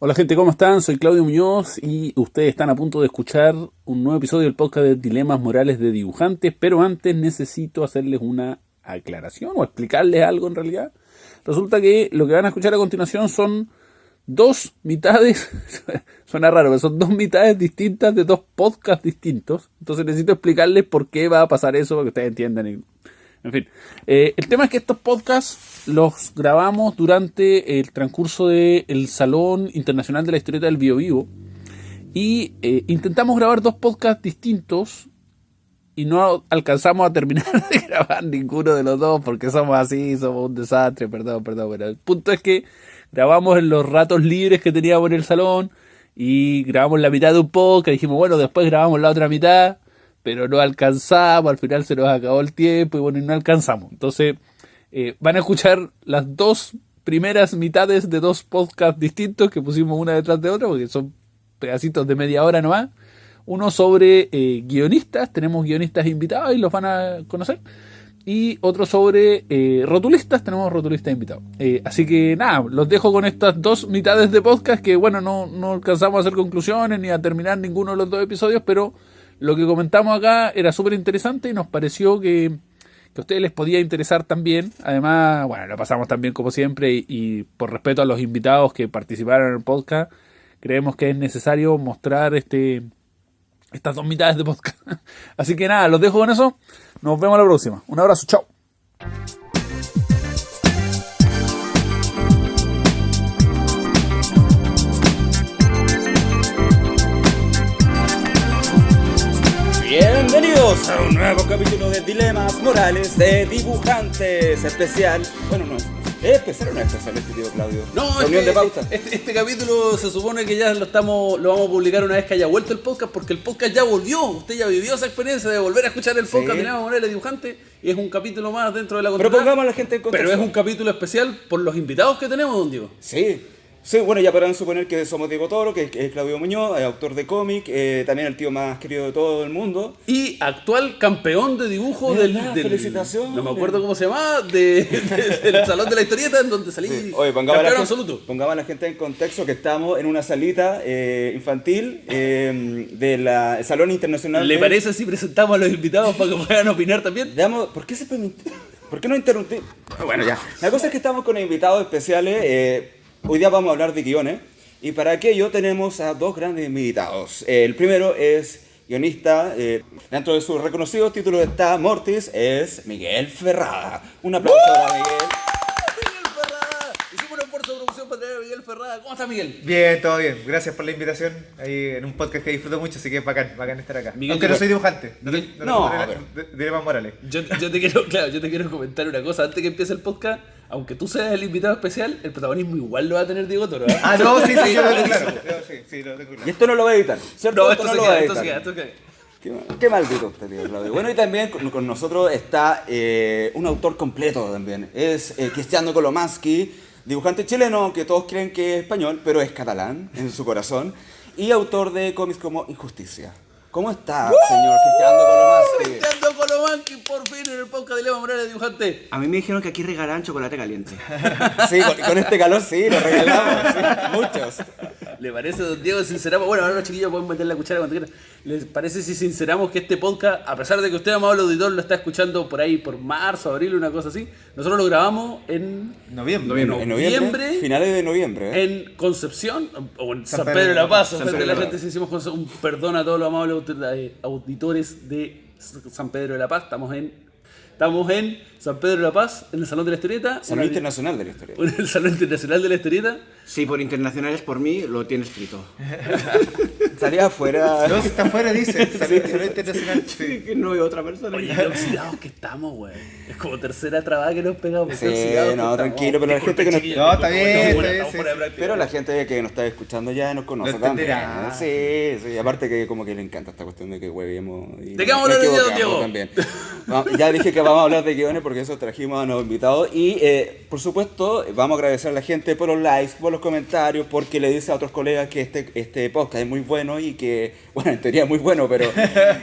Hola gente, ¿cómo están? Soy Claudio Muñoz y ustedes están a punto de escuchar un nuevo episodio del podcast de Dilemas Morales de Dibujantes, pero antes necesito hacerles una aclaración o explicarles algo en realidad. Resulta que lo que van a escuchar a continuación son dos mitades, suena raro, pero son dos mitades distintas de dos podcasts distintos, entonces necesito explicarles por qué va a pasar eso para que ustedes entiendan. En fin, el tema es que estos podcasts los grabamos durante el transcurso del Salón Internacional de la Historieta del Biobío y intentamos grabar dos podcasts distintos y no alcanzamos a terminar de grabar ninguno de los dos porque somos así, somos un desastre, perdón, pero el punto es que grabamos en los ratos libres que teníamos en el salón y grabamos la mitad de un podcast, dijimos bueno, después grabamos la otra mitad, pero no alcanzamos, al final se nos acabó el tiempo y bueno, y no alcanzamos. Entonces van a escuchar las dos primeras mitades de dos podcasts distintos que pusimos una detrás de otra, porque son pedacitos de media hora nomás. Uno sobre guionistas, tenemos guionistas invitados y los van a conocer. Y otro sobre rotulistas, tenemos rotulistas invitados. Así que nada, los dejo con estas dos mitades de podcast que bueno, no alcanzamos a hacer conclusiones ni a terminar ninguno de los dos episodios, pero lo que comentamos acá era súper interesante y nos pareció que a ustedes les podía interesar también. Además, bueno, lo pasamos también como siempre y por respeto a los invitados que participaron en el podcast, creemos que es necesario mostrar estas dos mitades de podcast. Así que nada, los dejo con eso. Nos vemos la próxima. Un abrazo, chao. Bienvenidos a un nuevo capítulo de Dilemas Morales de Dibujantes especial. Bueno, no es especial o no es especial este tío Claudio. No, reunión de pauta. Este capítulo se supone que ya lo vamos a publicar una vez que haya vuelto el podcast, porque el podcast ya volvió. Usted ya vivió esa experiencia de volver a escuchar el podcast de Dilemas Morales de Dibujantes y es un capítulo más dentro de la continuidad. Pero pongamos a la gente en contexto. Pero es un capítulo especial por los invitados que tenemos, don Diego. Sí, bueno, ya podrán suponer que somos Diego Toro, que es Claudio Muñoz, autor de cómic, también el tío más querido de todo el mundo. Y actual campeón de dibujo del felicitaciones. No me acuerdo cómo se llamaba, del Salón de la Historieta, en donde salí campeón absoluto. Pongamos a la gente en contexto que estamos en una salita infantil del Salón Internacional. ¿Le parece si presentamos a los invitados para que puedan opinar también? Veamos, ¿por qué no interrumpí? Bueno, ya. La cosa es que estamos con invitados especiales. Hoy día vamos a hablar de guiones y para aquello tenemos a dos grandes invitados. El primero es guionista, dentro de su reconocido título está Mortis, es Miguel Ferrada. Un aplauso para Miguel. ¡Miguel Ferrada! Hicimos un esfuerzo de producción para tener a Miguel Ferrada. ¿Cómo está Miguel? Bien, todo bien. Gracias por la invitación. Ahí en un podcast que disfruto mucho, así que es bacán estar acá. Miguel, aunque no soy dibujante. No, Dilemas Morales. Yo te quiero comentar una cosa. Antes que empiece el podcast, aunque tú seas el invitado especial, el protagonismo igual lo va a tener Diego Toro. Ah, no, sí, yo lo tengo claro. Sí, lo tengo claro. Y esto no lo va a editar, ¿cierto? No, esto no lo va a editar. Esto queda. Qué maldito usted, tío Claudio. Bueno, y también con nosotros está un autor completo también. Es Cristiano Kolomansky, dibujante chileno que todos creen que es español, pero es catalán en su corazón. Y autor de cómics como Injusticia. ¿Cómo está, señor Cristiano Kolomansky? Cristiano Kolomansky, por fin en el podcast de Dilemas Morales de Dibujantes. A mí me dijeron que aquí regalan chocolate caliente. Sí, con este calor sí, lo regalamos, sí, muchos. ¿Le parece, don Diego, sinceramos? Bueno, ahora los chiquillos pueden meter la cuchara cuando quieran. ¿Les parece si sinceramos que este podcast, a pesar de que usted, amable auditor, lo está escuchando por ahí por marzo, abril, una cosa así, nosotros lo grabamos en noviembre, finales de noviembre. En Concepción, o en San Pedro de la Paz. La gente se hicimos un perdón a todos los amables auditores de San Pedro de la Paz. Estamos en San Pedro de la Paz, en el Salón de la Historieta. Salón Internacional de la Historieta. En el Salón Internacional de la Historieta. Sí, por internacionales por mí, lo tienes frito. Salía afuera. No, si está afuera, dice. Salón Internacional. Sí, que no hay otra persona. Oye, qué oxidados que estamos, güey. Es como tercera trabada que nos pegamos. Sí, no, tranquilo, pero la gente que nos... No, está bien. Pero la gente que nos está escuchando ya nos conoce también. Sí, aparte que como que le encanta esta cuestión de que huevemos. ¿De qué vamos a hablar hoy día, don Diego? También. No, ya dije que vamos a hablar de guiones porque eso trajimos a nuevos invitados. Y por supuesto, vamos a agradecer a la gente por los likes, por los comentarios, porque le dice a otros colegas que este podcast es muy bueno y que, bueno, en teoría es muy bueno, pero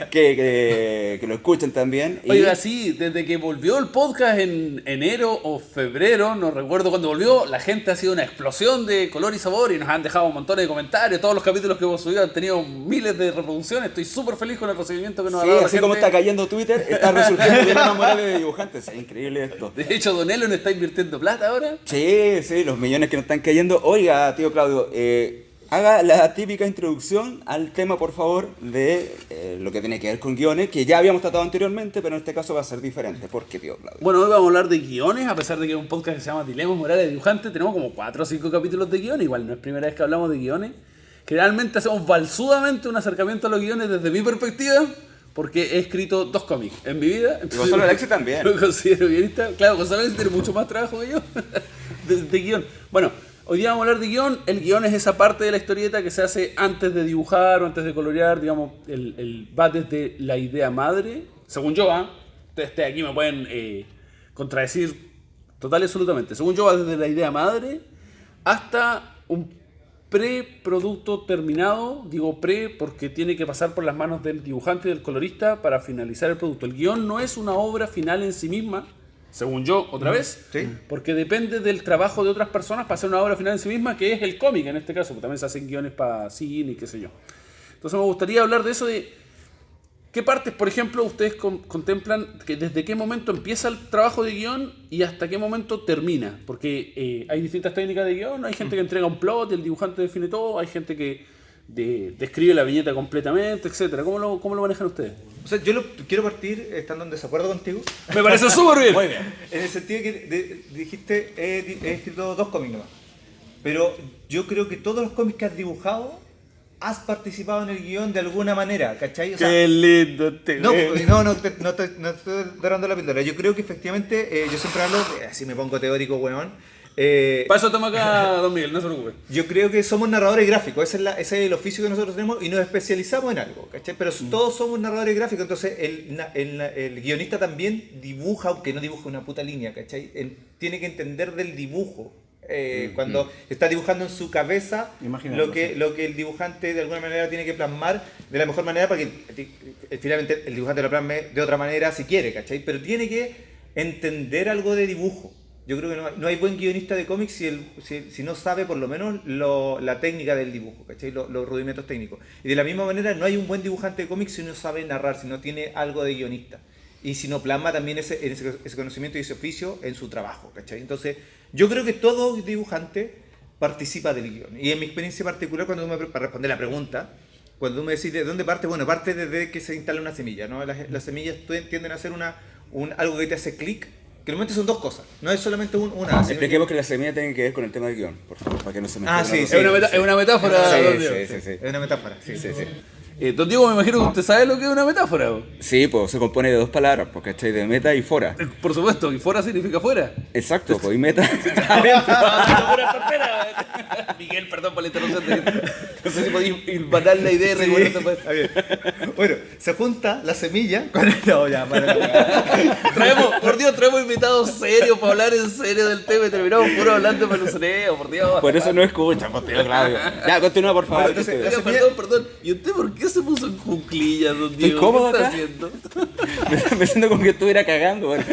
que lo escuchen también. Oiga, sí, desde que volvió el podcast en enero o febrero, no recuerdo cuándo volvió, la gente ha sido una explosión de color y sabor y nos han dejado montones de comentarios. Todos los capítulos que hemos subido han tenido miles de reproducciones. Estoy súper feliz con el recibimiento que nos ha dado la así gente. como está cayendo Twitter, está resurgiendo Dilemas Morales de Dibujantes. Es increíble esto. De hecho, Don Elon está invirtiendo plata ahora. Sí, los millones que nos están cayendo. Oiga, tío Claudio, haga la típica introducción al tema, por favor, de lo que tiene que ver con guiones, que ya habíamos tratado anteriormente, pero en este caso va a ser diferente. ¿Por qué, tío Claudio? Bueno, hoy vamos a hablar de guiones, a pesar de que es un podcast que se llama Dilemas Morales de Dibujantes. Tenemos como 4 o 5 capítulos de guiones, igual no es primera vez que hablamos de guiones. Generalmente hacemos balsudamente un acercamiento a los guiones desde mi perspectiva, porque he escrito 2 cómics en mi vida. Y Gonzalo Alexis también. Me considero guionista. Claro, Gonzalo Alexis tiene mucho más trabajo que yo de guión. Bueno, hoy día vamos a hablar de guión. El guión es esa parte de la historieta que se hace antes de dibujar o antes de colorear. Digamos, va desde la idea madre, según yo, ustedes aquí me pueden contradecir total y absolutamente. Según yo, va desde la idea madre hasta un preproducto terminado. Digo pre porque tiene que pasar por las manos del dibujante y del colorista para finalizar el producto. El guión no es una obra final en sí misma, según yo, otra vez, Sí. porque depende del trabajo de otras personas para hacer una obra final en sí misma, que es el cómic en este caso, porque también se hacen guiones para cine y qué sé yo. Entonces me gustaría hablar de eso, de qué partes, por ejemplo, ustedes contemplan, que desde qué momento empieza el trabajo de guión y hasta qué momento termina. Porque hay distintas técnicas de guión, hay gente que entrega un plot y el dibujante define todo, hay gente que describe la viñeta completamente, etcétera. ¿Cómo lo manejan ustedes? O sea, yo quiero partir estando en desacuerdo contigo. Me parece súper bien. Muy bien. En el sentido que dijiste, he escrito 2 cómics nomás. Pero yo creo que todos los cómics que has dibujado, has participado en el guión de alguna manera, ¿cachai? O sea, Qué lindo no estoy dorando la píldora. Yo creo que efectivamente, yo siempre hablo, así me pongo teórico, weón. Paso toma acá, don Miguel, no se preocupe. Yo creo que somos narradores gráficos, ese es el oficio que nosotros tenemos y nos especializamos en algo, ¿cachai? Pero todos somos narradores gráficos, entonces el guionista también dibuja, aunque no dibuje una puta línea, ¿cachai? Tiene que entender del dibujo. Cuando está dibujando en su cabeza lo que el dibujante de alguna manera tiene que plasmar de la mejor manera para que finalmente el dibujante lo plasme de otra manera si quiere, ¿cachai? Pero tiene que entender algo de dibujo. Yo creo que no hay buen guionista de cómics si no sabe por lo menos la técnica del dibujo, ¿cachai? Los rudimentos técnicos. Y de la misma manera no hay un buen dibujante de cómics si no sabe narrar, si no tiene algo de guionista. Y si no plasma también ese conocimiento y ese oficio en su trabajo, ¿cachai? Entonces, yo creo que todo dibujante participa del guión. Y en mi experiencia particular, para responder la pregunta, cuando tú me decís de dónde parte, bueno, parte desde que se instala una semilla, ¿no? Las semillas tienden a ser algo que te hace clic, que normalmente son 2 cosas, no es solamente una. Expliquemos que la semilla tiene que ver con el tema del guión, por favor, para que no se me Ah, sí, Es una metáfora. Sí, don Diego. sí. Es una metáfora, sí. Don Diego, me imagino que usted sabe lo que es una metáfora. Sí, pues se compone de 2 palabras, porque ¿cachai? De meta y fora. Por supuesto, y fuera significa fuera. Exacto, pues y meta. Miguel, perdón por la interrupción. No sé si podéis matar la idea y recuerdo. Está bien. Bueno, se junta la semilla con el... No, ya, traemos invitados serios para hablar en serio del tema y terminamos puro hablando de pelucereo, por Dios. Por eso no escucha, pues tío Claudio. Ya, continúa, por favor. Bueno, entonces, Oiga, perdón. ¿Y usted por qué se puso en cuclillas, don Diego? cómodo ¿Qué está acá? haciendo? Me siento como que estuviera cagando. Bueno.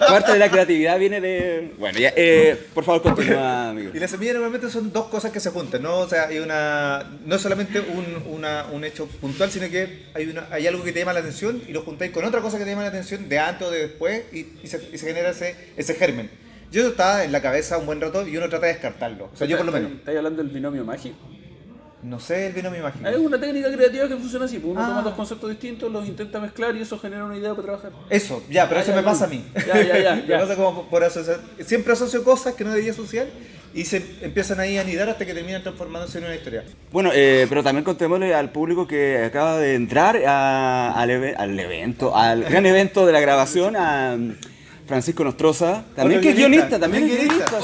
Parte de la creatividad viene de... Bueno, ya, por favor, continúa, amigo. Y la semilla normalmente son 2 cosas que se juntan, ¿no? O sea, no es solamente un hecho puntual, sino que hay algo que te llama la atención y lo juntáis con otra cosa que te llama la atención de antes o de después y se genera ese germen. Yo estaba en la cabeza un buen rato y uno trata de descartarlo. O sea, yo por lo menos. ¿Estáis hablando del binomio mágico? No sé el binomio mágico. Es una técnica creativa que funciona así. Pues uno Ah. toma 2 conceptos distintos, los intenta mezclar y eso genera una idea para trabajar. Eso, ya, pero eso me pasa a mí. Ya. Me pasa como por asociar. Siempre asocio cosas que no debería asociar y se empiezan ahí a anidar hasta que terminan transformándose en una historia. Bueno, pero también contémosle al público que acaba de entrar al gran evento de la grabación, a Francisco Nostroza, también Otro que es guionista, guionista, también es también guionista.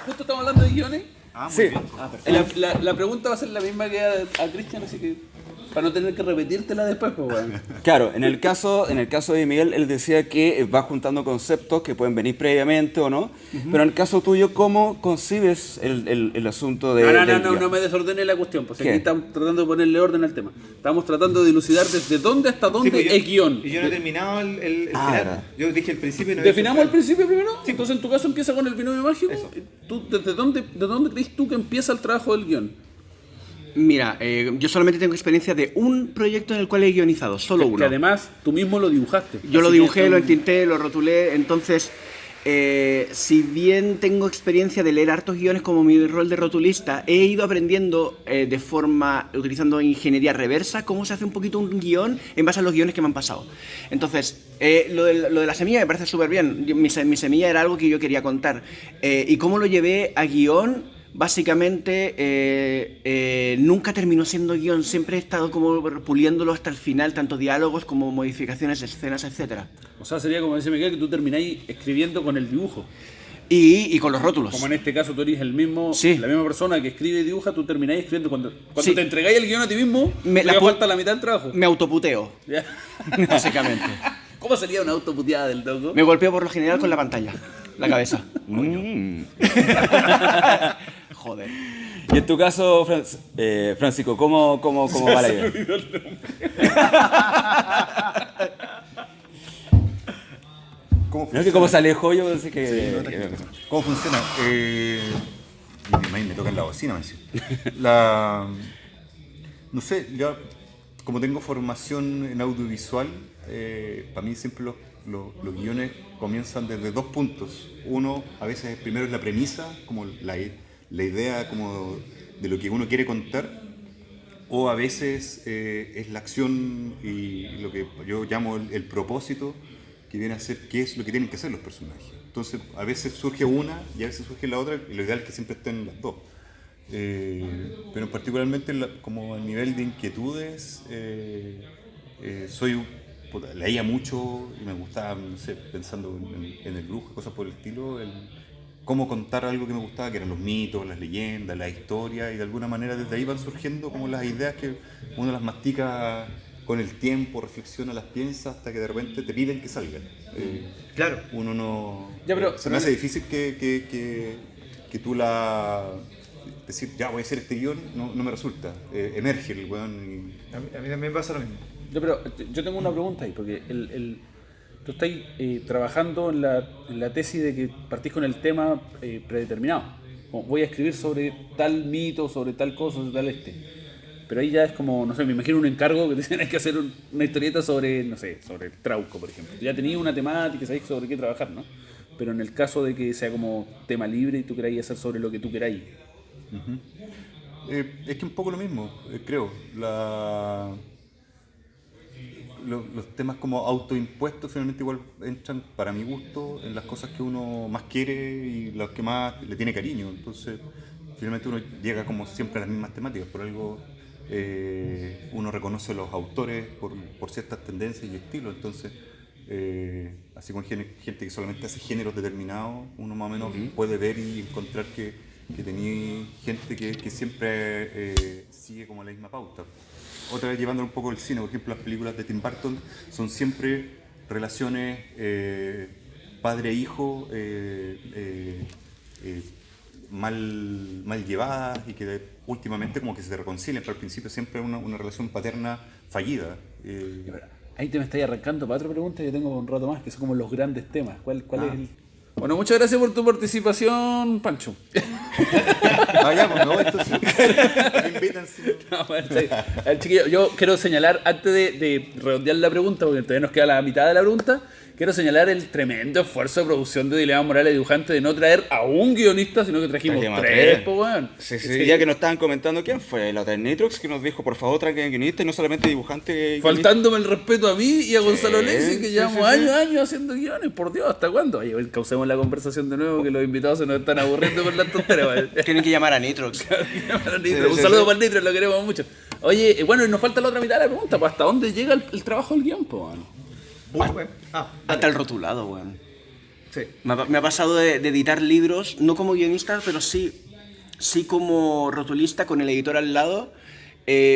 Justo estamos hablando de guiones. Sí. La pregunta va a ser la misma que a Cristian, así que para no tener que repetírtela después, pues, weón. Claro, en el caso de Miguel, él decía que va juntando conceptos que pueden venir previamente o no, pero en el caso tuyo, ¿cómo concibes el asunto de... No me desordene la cuestión, pues ¿Qué? aquí estamos tratando de ponerle orden al tema. Estamos tratando de dilucidar desde dónde hasta dónde Sí, pues es guión. Y yo no he terminado el final. verdad. Yo dije el principio y no he ¿Definamos el dicho el principio primero? Sí. Entonces en tu caso empieza con el binomio mágico. ¿Tú, de dónde crees tú que empieza el trabajo del guión? Mira, yo solamente tengo experiencia de un proyecto en el cual he guionizado, solo Que uno. además tú mismo lo dibujaste. Yo lo Así dibujé, que- lo entinté, lo rotulé, entonces, si bien tengo experiencia de leer hartos guiones como mi rol de rotulista, he ido aprendiendo utilizando ingeniería reversa, cómo se hace un poquito un guión en base a los guiones que me han pasado. Entonces, lo de la semilla me parece súper bien. Mi semilla era algo que yo quería contar. Y cómo lo llevé a guión, básicamente nunca terminó siendo guión, siempre he estado como puliéndolo hasta el final, tanto diálogos como modificaciones de escenas, etcétera. O sea, sería como dice Miguel, que tú termináis escribiendo con el dibujo. Y con los rótulos. Como en este caso tú eres el mismo, Sí. la misma persona que escribe y dibuja, tú termináis escribiendo. Cuando Sí. te entregáis el guión a ti mismo, Me- te la pu- falta la mitad del trabajo. Me autoputeo, Ya. básicamente. ¿Cómo sería una autoputeada del loco? Me golpeo por lo general con la pantalla, la cabeza. Joder. Y en tu caso, Francisco, ¿cómo va la idea? ¿Cómo No es que como se alejó, yo pensé que... Sí, no, tranquilo. ¿Cómo funciona? Me toca en la bocina, me dice. No sé, yo como tengo formación en audiovisual, para mí siempre los guiones comienzan desde dos puntos. Uno, a veces primero es la premisa, como la idea como de lo que uno quiere contar, o a veces es la acción y lo que yo llamo el propósito, que viene a ser qué es lo que tienen que hacer los personajes. Entonces, a veces surge una y a veces surge la otra, y lo ideal es que siempre estén las dos. Pero particularmente como a nivel de inquietudes, leía mucho y me gustaba, no sé, pensando en el brujo, cosas por el estilo, cómo contar algo que me gustaba, que eran los mitos, las leyendas, la historia, y de alguna manera desde ahí van surgiendo como las ideas que uno las mastica con el tiempo, reflexiona, las piensa, hasta que de repente te piden que salgan. Claro. Uno no... Ya, pero- se me hace difícil que tú decir, ya voy a hacer este guión, no me resulta. Emerge el weón A mí también pasa lo mismo. Pero yo tengo una pregunta ahí, porque tú estás trabajando en la tesis de que partís con el tema predeterminado. Como, voy a escribir sobre tal mito, sobre tal cosa, sobre tal Pero ahí ya es como, no sé, me imagino un encargo que te tienes que hacer una historieta sobre, no sé, sobre el Trauco, por ejemplo. Ya tenías una temática, sabéis sobre qué trabajar, ¿no? Pero en el caso de que sea como tema libre y tú queráis hacer sobre lo que tú queráis. Es que un poco lo mismo, creo. Los temas como autoimpuestos finalmente igual entran, para mi gusto, en las cosas que uno más quiere y las que más le tiene cariño. Entonces, finalmente uno llega como siempre a las mismas temáticas. Por algo uno reconoce a los autores por ciertas tendencias y estilos. Entonces, así como gente que solamente hace géneros determinados, uno más o menos puede ver y encontrar que tenía gente que siempre sigue como la misma pauta. Otra vez llevándolo un poco al cine, por ejemplo, las películas de Tim Burton son siempre relaciones padre-hijo mal llevadas y que últimamente como que se reconcilian, pero al principio siempre es una relación paterna fallida. Ahí te me estáis arrancando para otra pregunta que yo tengo un rato más, que son como los grandes temas. ¿Cuál es el...? Bueno, muchas gracias por tu participación, Pancho. Ya, pues no, esto sí. Me invitan, sí. No, bueno, sí. A ver, chiquillo, yo quiero señalar, antes de redondear la pregunta, porque todavía nos queda la mitad de la pregunta, quiero señalar el tremendo esfuerzo de producción de Dilemas Morales Dibujante de no traer a un guionista, sino que trajimos Trajimos tres, tres. po, weón. Sí, ya que nos estaban comentando quién fue, la Hotel Nitrox, que nos dijo, por favor, traigan guionista y no solamente dibujante. Faltándome el respeto a mí y a Gonzalo Lesi, que sí, llevamos sí, sí. años haciendo guiones, por Dios, ¿hasta cuándo? Oye, causemos la conversación de nuevo, que los invitados se nos están aburriendo con las tonteras, weón. Tienen que llamar a Nitrox. Un saludo para el Nitro, lo queremos mucho. Oye, bueno, y nos falta la otra mitad de la pregunta, pues, ¿hasta dónde llega el trabajo del guión, po, weón? Hasta el rotulado, weón. Sí. Me ha pasado de editar libros, no como guionista, pero sí como rotulista con el editor al lado,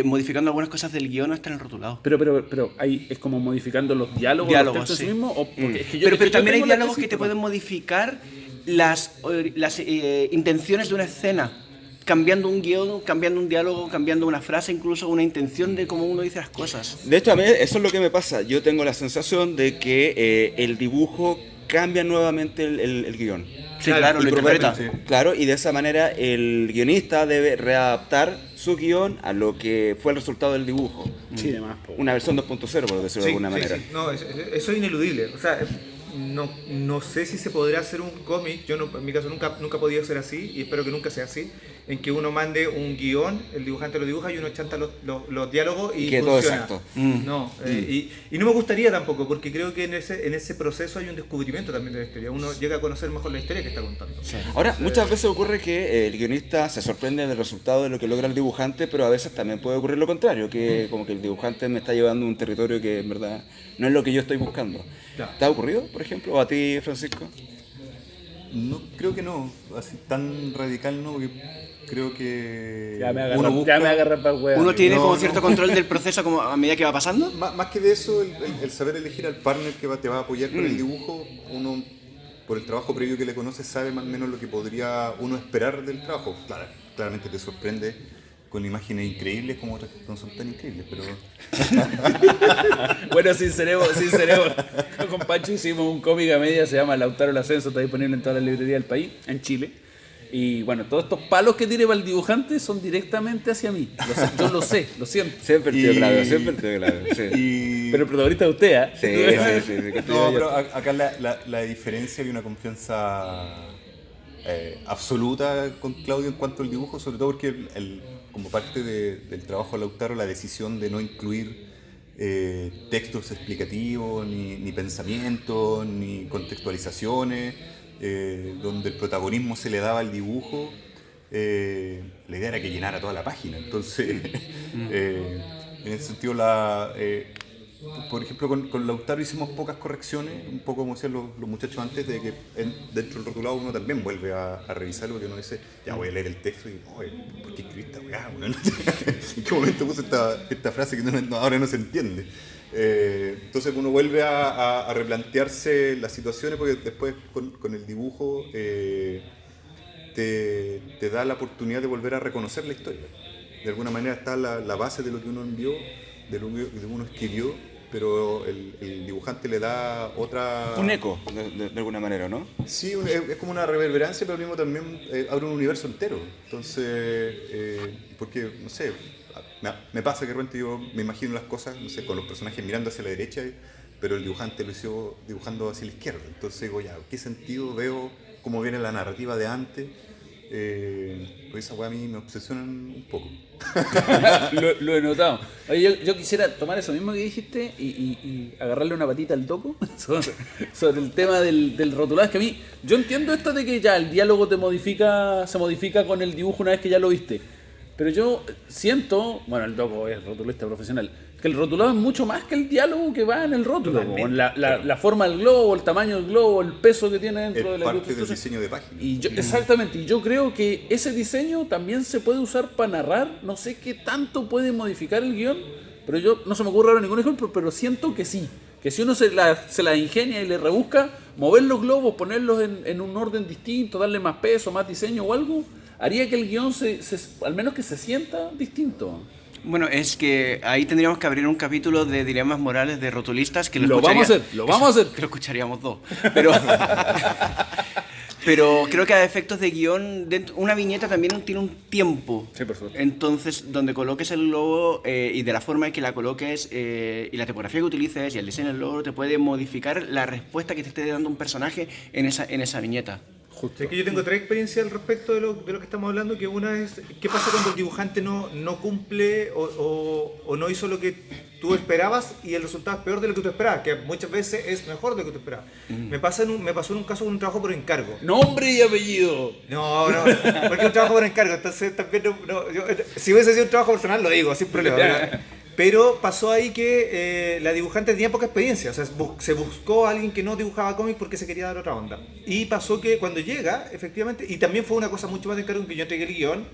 modificando algunas cosas del guión hasta en el rotulado. Pero ahí es como modificando los diálogos, Diálogos, los textos sí. en sí mismos, o porque es que yo, Pero es que yo también hay tengo la diálogos tesis, que te pueden modificar las intenciones de una escena, cambiando un guión, cambiando un diálogo, cambiando una frase, incluso una intención de cómo uno dice las cosas. De hecho, a mí eso es lo que me pasa. Yo tengo la sensación de que el dibujo cambia nuevamente el guión. Sí, claro, lo interpreta. Sí. Claro, y de esa manera el guionista debe readaptar su guión a lo que fue el resultado del dibujo. Sí, demás. Po. Una versión 2.0, por decirlo de alguna manera. Sí. No, eso es ineludible. O sea, no sé si se podrá hacer un cómic, yo no, en mi caso nunca he podido ser así, y espero que nunca sea así, en que uno mande un guión, el dibujante lo dibuja y uno chanta los diálogos y que todo funciona. exacto. No, y no me gustaría tampoco, porque creo que en ese proceso hay un descubrimiento también de la historia. Uno llega a conocer mejor la historia que está contando. Ahora, muchas veces ocurre que el guionista se sorprende del resultado de lo que logra el dibujante, pero a veces también puede ocurrir lo contrario, que como que el dibujante me está llevando a un territorio que en verdad no es lo que yo estoy buscando. Claro. ¿Te ha ocurrido, por ejemplo? ¿O a ti, Francisco? No, creo que no, así tan radical no, porque creo que Ya me uno busca, agarra para el huevo. Uno tiene como No, cierto no. control del proceso como a medida que va pasando. más que de eso, el saber elegir al partner que te va a apoyar con el dibujo, uno por el trabajo previo que le conoce sabe más o menos lo que podría uno esperar del trabajo. Claro, claramente te sorprende con imágenes increíbles como otras que no son tan increíbles, pero Bueno, sinceremos. Con Pancho hicimos un cómic a media, se llama Lautaro el Ascenso, está disponible en todas las librerías del país, en Chile. Y bueno, todos estos palos que tiene para el dibujante son directamente hacia mí. Yo lo sé, lo siento. Siempre te Y- claro, siempre te claro. Sí. y Pero el protagonista es usted, ¿eh? Sí. no, pero acá la diferencia y una confianza absoluta con Claudio en cuanto al dibujo, sobre todo porque como parte del trabajo de Lautaro, la decisión de no incluir textos explicativos, ni pensamientos, ni contextualizaciones, donde el protagonismo se le daba al dibujo, la idea era que llenara toda la página. Entonces, en ese sentido, por ejemplo, con Lautaro hicimos pocas correcciones, un poco como decían los muchachos antes, de que dentro del rotulado uno también vuelve a revisarlo, porque uno dice, ya voy a leer el texto y, oye, ¿por qué escribí esta weá? ¿En qué momento puse esta frase que ahora no se entiende? Entonces uno vuelve a replantearse las situaciones, porque después con el dibujo te da la oportunidad de volver a reconocer la historia. De alguna manera está la base de lo que uno envió, de lo que uno escribió, pero el dibujante le da otra... Un eco, de alguna manera, ¿no? Sí, es como una reverberancia, pero al mismo también abre un universo entero. Entonces, porque, no sé, me pasa que de repente yo me imagino las cosas, no sé, con los personajes mirando hacia la derecha, pero el dibujante lo hizo dibujando hacia la izquierda. Entonces digo, ya, ¿qué sentido veo cómo viene la narrativa de antes? Pues esa weá a mí me obsesionan un poco. Lo he notado. Oye, yo quisiera tomar eso mismo que dijiste y agarrarle una patita al toco sobre el tema del rotulado. Es que a mí, yo entiendo esto de que ya el diálogo se modifica con el dibujo una vez que ya lo viste. Pero yo siento, bueno, el toco es rotulista profesional, que el rotulado es mucho más que el diálogo que va en el rótulo. La forma del globo, el tamaño del globo, el peso que tiene dentro de Es la parte del ilustración. diseño de página. Exactamente, y yo creo que ese diseño también se puede usar para narrar. No sé qué tanto puede modificar el guión, pero yo no se me ocurre ahora ningún ejemplo, pero siento que sí. Que si uno se la ingenia y le rebusca, mover los globos, ponerlos en un orden distinto, darle más peso, más diseño o algo, haría que el guión al menos que se sienta distinto. Bueno, es que ahí tendríamos que abrir un capítulo de dilemas morales de rotulistas que Lo vamos a hacer, lo vamos a hacer. Que lo escucharíamos dos. Pero creo que a efectos de guión, una viñeta también tiene un tiempo. Sí, por supuesto. Entonces, donde coloques el logo y de la forma en que la coloques y la tipografía que utilices y el diseño del logo te puede modificar la respuesta que te esté dando un personaje en esa viñeta. Es que yo tengo tres experiencias al respecto de lo que estamos hablando, que una es, ¿qué pasa cuando el dibujante no cumple o no hizo lo que tú esperabas y el resultado es peor de lo que tú esperabas? Que muchas veces es mejor de lo que tú esperabas. Me pasó en un caso con un trabajo por encargo. Nombre y apellido. No, porque es un trabajo por encargo, entonces también si hubiese sido un trabajo personal lo digo, sin problema. Pero pasó ahí que la dibujante tenía poca experiencia, o sea, se buscó a alguien que no dibujaba cómics porque se quería dar otra onda. Y pasó que cuando llega, efectivamente, y también fue una cosa mucho más de encargo que yo entregué el guión,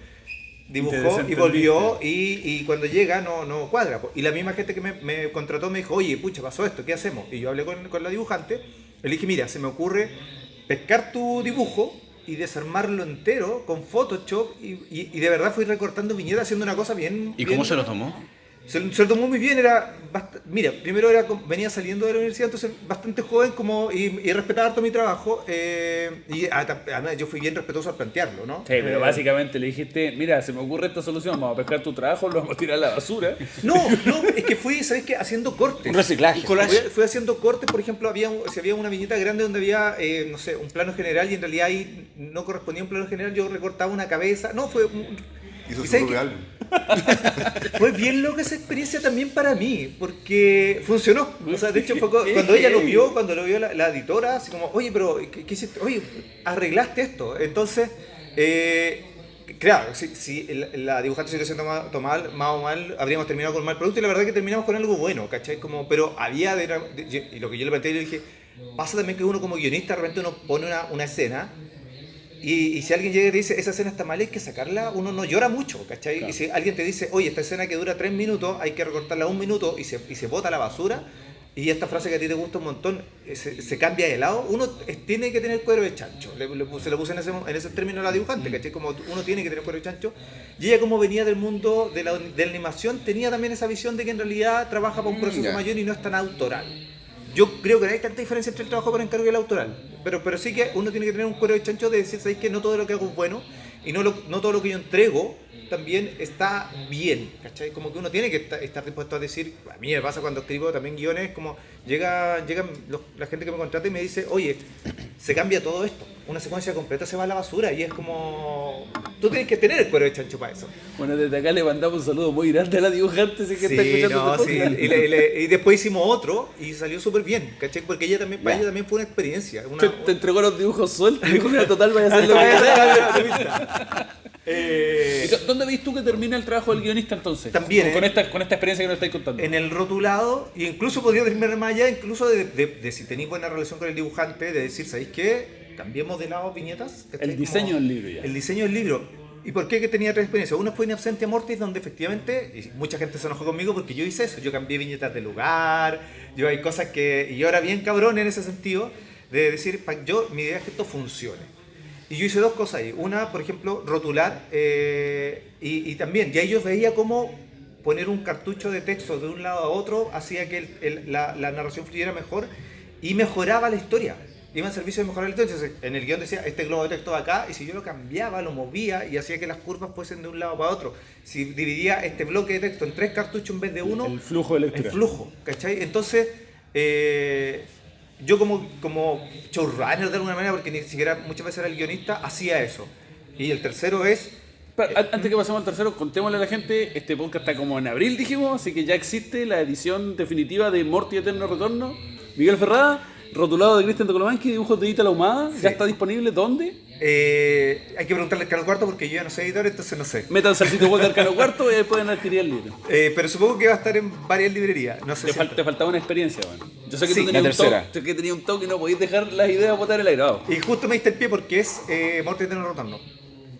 dibujó y desentendiste. volvió y cuando llega no cuadra. Y la misma gente que me contrató me dijo, oye, pucha, pasó esto, ¿qué hacemos? Y yo hablé con la dibujante, le dije, mira, se me ocurre pescar tu dibujo y desarmarlo entero con Photoshop y de verdad fui recortando viñetas haciendo una cosa bien... ¿Y bien- cómo se lo tomó? Se lo tomó muy bien, mira, primero venía saliendo de la universidad, entonces bastante joven y respetaba harto mi trabajo, además yo fui bien respetuoso al plantearlo, ¿no? Sí, pero básicamente le dijiste, mira, se me ocurre esta solución, vamos a pescar tu trabajo, lo vamos a tirar a la basura. No, es que fui, ¿sabes qué? Haciendo cortes. Un reciclaje. Fui haciendo cortes, por ejemplo, si había una viñeta grande donde había, no sé, un plano general y en realidad ahí no correspondía a un plano general, yo recortaba una cabeza, Hizo ¿y su sabes propio qué? álbum. Fue bien loca esa experiencia también para mí, porque funcionó. O sea, de hecho, cuando ella lo vio, la editora, así como, oye, pero, ¿qué hiciste? Oye, arreglaste esto. Entonces, claro, si la dibujante se hubiese tomado mal, más o mal, habríamos terminado con un mal producto y la verdad es que terminamos con algo bueno, ¿cachai? Pero había, y lo que yo le planteé, le dije, pasa también que uno como guionista, de repente uno pone una escena. Y si alguien llega y te dice, esa escena está mal, hay que sacarla, uno no llora mucho, ¿cachai? Claro. Y si alguien te dice, oye, esta escena que dura 3 minutos, hay que recortarla a 1 minuto y se bota a la basura, y esta frase que a ti te gusta un montón, se cambia de lado, uno tiene que tener cuero de chancho. Se lo puse en ese término a la dibujante, ¿cachai? Como uno tiene que tener cuero de chancho. Y ella, como venía del mundo de la animación, tenía también esa visión de que en realidad trabaja para un proceso ya. mayor y no es tan autoral. Yo creo que no hay tanta diferencia entre el trabajo por encargo y el autoral. Pero sí que uno tiene que tener un cuero de chancho de decir, ¿sabéis que no todo lo que hago es bueno? Y no todo lo que yo entrego también está bien, ¿cachai? Como que uno tiene que estar dispuesto a decir, a mí me pasa cuando escribo también guiones, como llegan la gente que me contrata y me dice, oye, se cambia todo esto, una secuencia completa se va a la basura y es como, tú tienes que tener el cuero de chancho para eso. Bueno, desde acá le mandamos un saludo muy grande a la dibujante, si que está escuchando este sí, podcast. y después hicimos otro y salió súper bien, ¿cachai? Porque para ella también fue una experiencia. Te entregó los dibujos sueltos, dijo, mira, total, vaya a hacer lo que quieras. ¿Dónde ves tú que termina el trabajo del guionista entonces? También, Con esta experiencia que nos estáis contando. En el rotulado, e incluso podría terminar más allá, incluso de si tenéis buena relación con el dibujante, de decir, ¿sabéis qué? Cambiemos de lado viñetas. ¿cachai? El diseño del libro ya. El diseño del libro. ¿Y por qué? Que tenía tres experiencias. Una fue In Absentia Mortis, donde efectivamente, y mucha gente se enojó conmigo porque yo hice eso. Yo cambié viñetas de lugar, hay cosas que... Y yo era bien cabrón en ese sentido, de decir, mi idea es que esto funcione. Y yo hice dos cosas ahí. Una, por ejemplo, rotular, y también, ya yo veía cómo poner un cartucho de texto de un lado a otro hacía que la narración fluyera mejor y mejoraba la historia. Iba en servicio de mejorar la historia. Entonces, en el guión decía, este globo de texto va acá, y si yo lo cambiaba, lo movía y hacía que las curvas fuesen de un lado para otro. Si dividía este bloque de texto en 3 cartuchos en vez de uno, El flujo de lectura. el flujo, ¿cachai? Entonces, yo como showrunner de alguna manera, porque ni siquiera muchas veces era el guionista, hacía eso. Y el tercero es... Antes que pasemos al tercero, contémosle a la gente, este podcast está como en abril, dijimos, así que ya existe la edición definitiva de Morty Eterno Retorno. Miguel Ferrada, rotulado de Cristian Tocolomanqui, dibujos de Ítalo Ahumada, Sí. ya está disponible, ¿dónde? hay que preguntarle al Carlos Cuarto porque yo ya no soy editor, entonces no sé. Métanse al sitio web del Arcano Cuarto y ahí pueden adquirir el libro. Pero supongo que va a estar en varias librerías. No sé Te, si te faltaba una experiencia, bueno. Yo sé que Sí, tú tenías la un toque, tercera. sé que tenías un toque y no podéis dejar las ideas botar el aire. Vamos. Y justo me diste el pie porque es Morty Eterno Retorno,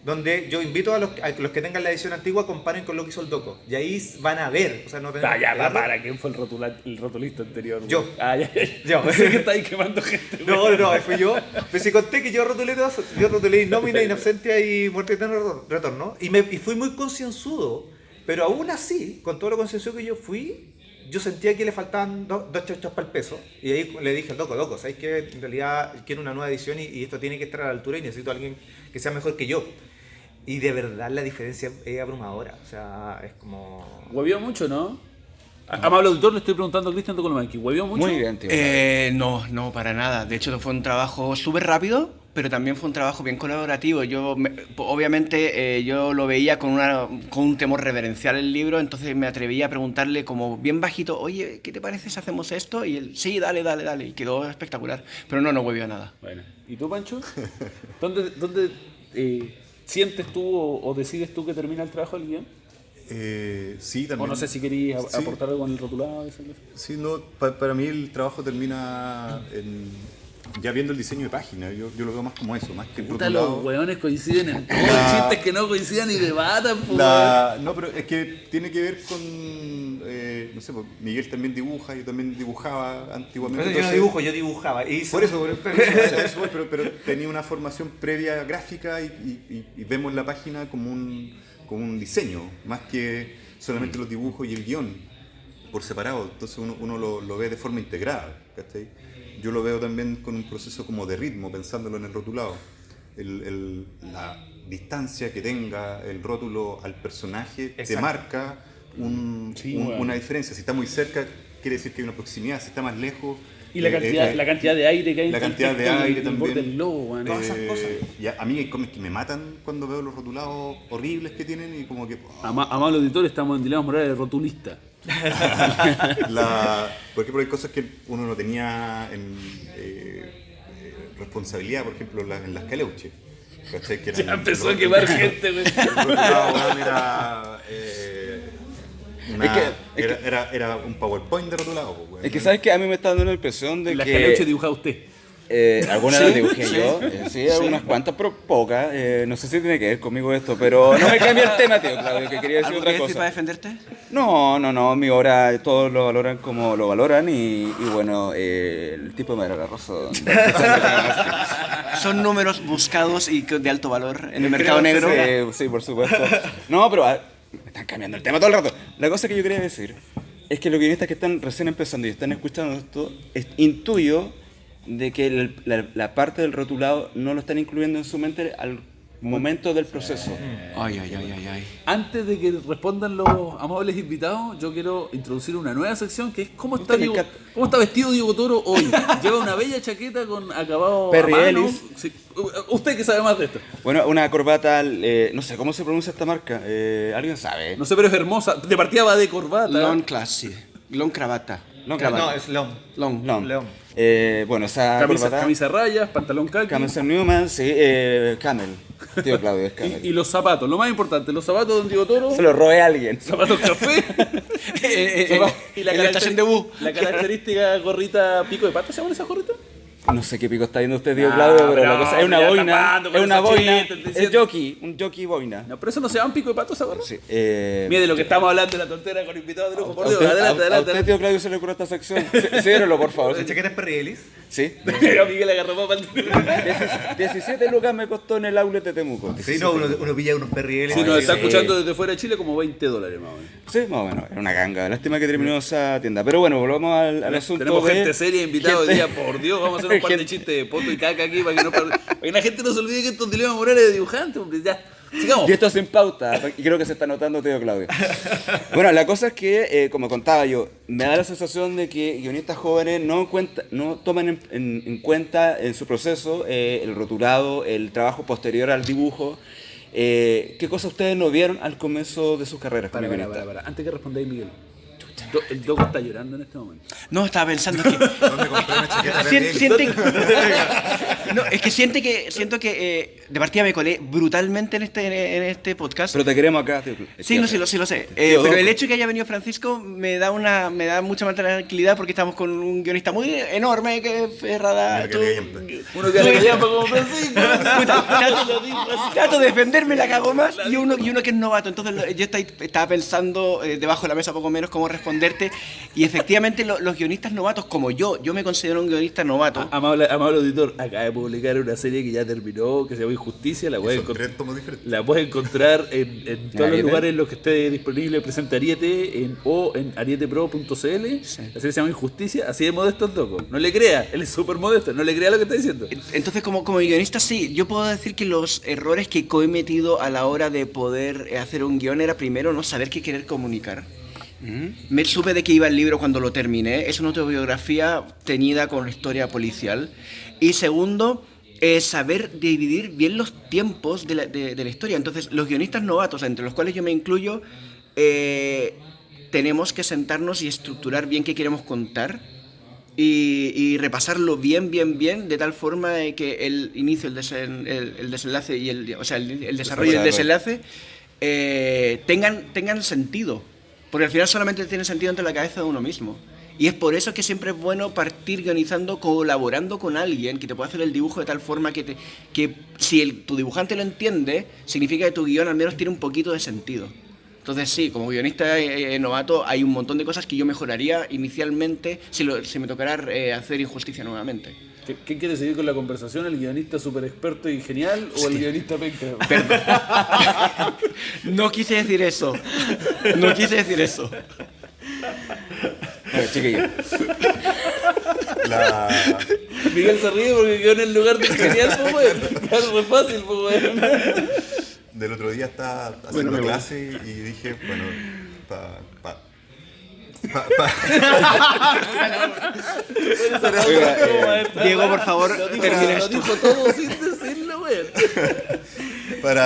donde yo invito a los que tengan la edición antigua, comparen con lo que hizo el Doco. Y ahí van a ver. O sea, no tenemos Ah, ya, que verlo. para, ¿quién fue el rotulista anterior? Yo. güey? Ah, ya. Yo. Pensé que estáis quemando gente. No, fui yo. Pero si conté que yo rotulé todas, yo rotulé Nómina, In Absentia y Muerte Eterno Retorno. Y fui muy concienzudo. Pero aún así, con todo lo concienzudo que yo fui, yo sentía que le faltaban dos chachos para el peso. Y ahí le dije al Doco, ¿sabes qué? En realidad quiero una nueva edición y esto tiene que estar a la altura y necesito a alguien que sea mejor que yo. Y de verdad la diferencia es abrumadora. O sea, es como... Huevió mucho, ¿no? Amable auditor, le estoy preguntando a Cristian Tocolomanqui. ¿Huevió mucho? Muy bien, tío. No, para nada. De hecho, fue un trabajo súper rápido, pero también fue un trabajo bien colaborativo. Obviamente, yo lo veía con un temor reverencial el libro, entonces me atreví a preguntarle como bien bajito, oye, ¿qué te parece si hacemos esto? Y él, sí, dale. Y quedó espectacular. Pero no huevió nada. Bueno. ¿Y tú, Pancho? ¿Dónde sientes tú o decides tú que termina el trabajo del guión? Sí, también. O no sé si querías Sí. aportar algo en el rotulado. Eso. Sí, no, para mí el trabajo termina ya viendo el diseño de página, yo lo veo más como eso, más que el Puta, los rotulado. hueones coinciden en todo. El chiste es que no coincidan y debatan, po, No, pero es que tiene que ver con, no sé, pues, Miguel también dibuja, yo también dibujaba antiguamente. Yo no entonces- dibujo, yo dibujaba. Y Por eso, pero tenía una formación previa gráfica y vemos la página como un diseño, más que solamente los dibujos y el guión por separado. Entonces uno lo ve de forma integrada, ¿cachai? Yo lo veo también con un proceso como de ritmo, pensándolo en el rotulado. La distancia que tenga el rótulo al personaje te Exacto. marca una diferencia. Si está muy cerca, quiere decir que hay una proximidad. Si está más lejos... Y la cantidad de aire que hay La en cantidad de contexto, aire el también. borde del logo, weón. Todas esas cosas. Y a mí hay cómics que me matan cuando veo los rotulados horribles que tienen y como que... Amable auditor, estamos en Dilemas Morales rotulista. Por ejemplo, hay cosas que uno no tenía responsabilidad, por ejemplo, en las caleuches. ¿Cachai? Que eran- Ya empezó a quemar gente, güey. El rotulado, weón, era un PowerPoint de rotulado. pues, weón. Es que sabes que a mí me está dando la impresión de Las que... caleuches dibujaba usted. Algunas las dibujé yo, sí, algunas cuantas, pero pocas. No sé si tiene que ver conmigo esto, pero no me cambia el tema, tío, Claudio, que quería decir ¿Algo otra que decir para cosa. defenderte? No, mi obra todos lo valoran como lo valoran y bueno, el tipo de madera la rosa. Son números buscados y de alto valor en el mercado negro. Sí, por supuesto. No, pero me están cambiando el tema todo el rato. La cosa que yo quería decir es que los guionistas que están recién empezando y están escuchando esto, intuyo de que la parte del rotulado no lo están incluyendo en su mente al momento del proceso. Ay. Antes de que respondan los amables invitados, yo quiero introducir una nueva sección que es ¿cómo está, Me encanta. cómo está vestido Diego Toro hoy? Lleva una bella chaqueta con acabado Perry a mano. Ellis. Sí. Usted que sabe más de esto. Bueno, una corbata, no sé cómo se pronuncia esta marca, ¿alguien sabe? No sé, pero es hermosa. De partida va de corbata. Long classy. Long cravata. Long No, cravata. es long. Long. Long. León. Bueno, esa Camisa, corbata... camisa a rayas, pantalón khaki. Camel Newman, sí, Camel. Tío Claudio, es Camel. Y los zapatos, lo más importante, los zapatos de Don Diego Toro. Se lo robé a alguien. Zapatos café. Y en la estación de bus. La característica gorrita pico de pato, ¿se llama esa gorrita? No sé qué pico está viendo usted, tío Claudio, pero la cosa es una ya boina. tapando con Es una esos boina. chistes, te Es diciendo. jockey, un jockey boina. No, pero eso no se llama pico de pato esa gorra. Sí, Mire de lo que estamos hablando de la tontera con invitados de lujo, por a Dios. usted, Adelante, a adelante. usted, tío Claudio, se le ocurrió esta sección. Cérelo, por favor. ¿La chaqueta es Perry Ellis? Sí. Pero Miguel agarró para el 17 lucas me costó en el outlet de Temuco. Sí, no, uno pilla unos Perry Ellis. Si nos está sí. escuchando desde fuera de Chile, como $20 más o menos. Sí, más o menos, era una ganga. Lástima que terminó esa tienda. Pero bueno, volvamos al asunto. Tenemos de gente seria invitada hoy gente- día, por Dios, vamos a hacer un par de Gente- chistes de poto y caca aquí para que la gente no se olvide que estos dilemas morales de dibujante, hombre, ya. Sigamos. Y esto sin pauta, y creo que se está notando, tío Claudio. Bueno, la cosa es que, como contaba yo, me da la sensación de que guionistas jóvenes no toman en cuenta en su proceso el rotulado, el trabajo posterior al dibujo. ¿Qué cosas ustedes no vieron al comienzo de sus carreras como guionistas? Para. Antes que respondáis, Miguel. El Doco está llorando en este momento. No, estaba pensando que. ¿Dónde compré una chaqueta Perry Ellis? No, es que siento que de partida me colé brutalmente en este podcast. Pero te queremos acá, tío Claudio. Sí, sí lo sé. Tío Pero Doco. el hecho de que haya venido Francisco me da mucha más tranquilidad porque estamos con un guionista muy enorme que es Ferrada. Mira que leyenda. Uno que le llama como Francisco. Trato de defenderme, la cago más. Y uno que es novato. Entonces yo estaba pensando debajo de la mesa poco menos cómo responderte. Y efectivamente los guionistas novatos, como yo me considero un guionista novato. Amable auditor, acaba de publicar una serie que ya terminó, que se llama Injusticia. La puedes Son encontrar. 3 tomos diferentes. La puedes encontrar en todos los Ariete. lugares en los que esté disponible Presente Ariete o en arietepro.cl. La serie se llama Injusticia, así de modesto es Doco. No le crea, él es súper modesto, no le crea lo que está diciendo. Entonces, como guionista, sí, yo puedo decir que los errores que he cometido a la hora de poder hacer un guión era primero no saber qué querer comunicar. Me supe de qué iba el libro cuando lo terminé. Es una autobiografía teñida con historia policial. Y segundo, saber dividir bien los tiempos de la historia. Entonces, los guionistas novatos, entre los cuales yo me incluyo, tenemos que sentarnos y estructurar bien qué queremos contar. Y repasarlo bien, de tal forma que el inicio, el desenlace y el desarrollo y el desenlace tengan sentido. Porque al final solamente tiene sentido entre la cabeza de uno mismo. Y es por eso que siempre es bueno partir guionizando, colaborando con alguien que te pueda hacer el dibujo de tal forma que si tu dibujante lo entiende, significa que tu guión al menos tiene un poquito de sentido. Entonces sí, como guionista novato hay un montón de cosas que yo mejoraría inicialmente si me tocara hacer Injusticia nuevamente. ¿Qué quiere seguir con la conversación? ¿El guionista súper experto y genial o el guionista penca? Perdón. No quise decir eso. No quise decir eso. Chiquillo. Miguel se ríe porque quedó en el lugar del genial, pues, weón. Claro, re fácil, pues, weón. Del otro día estaba haciendo clase y dije, bueno, Diego, por favor, termina Lo esto. dijo todo sin decirlo, weón.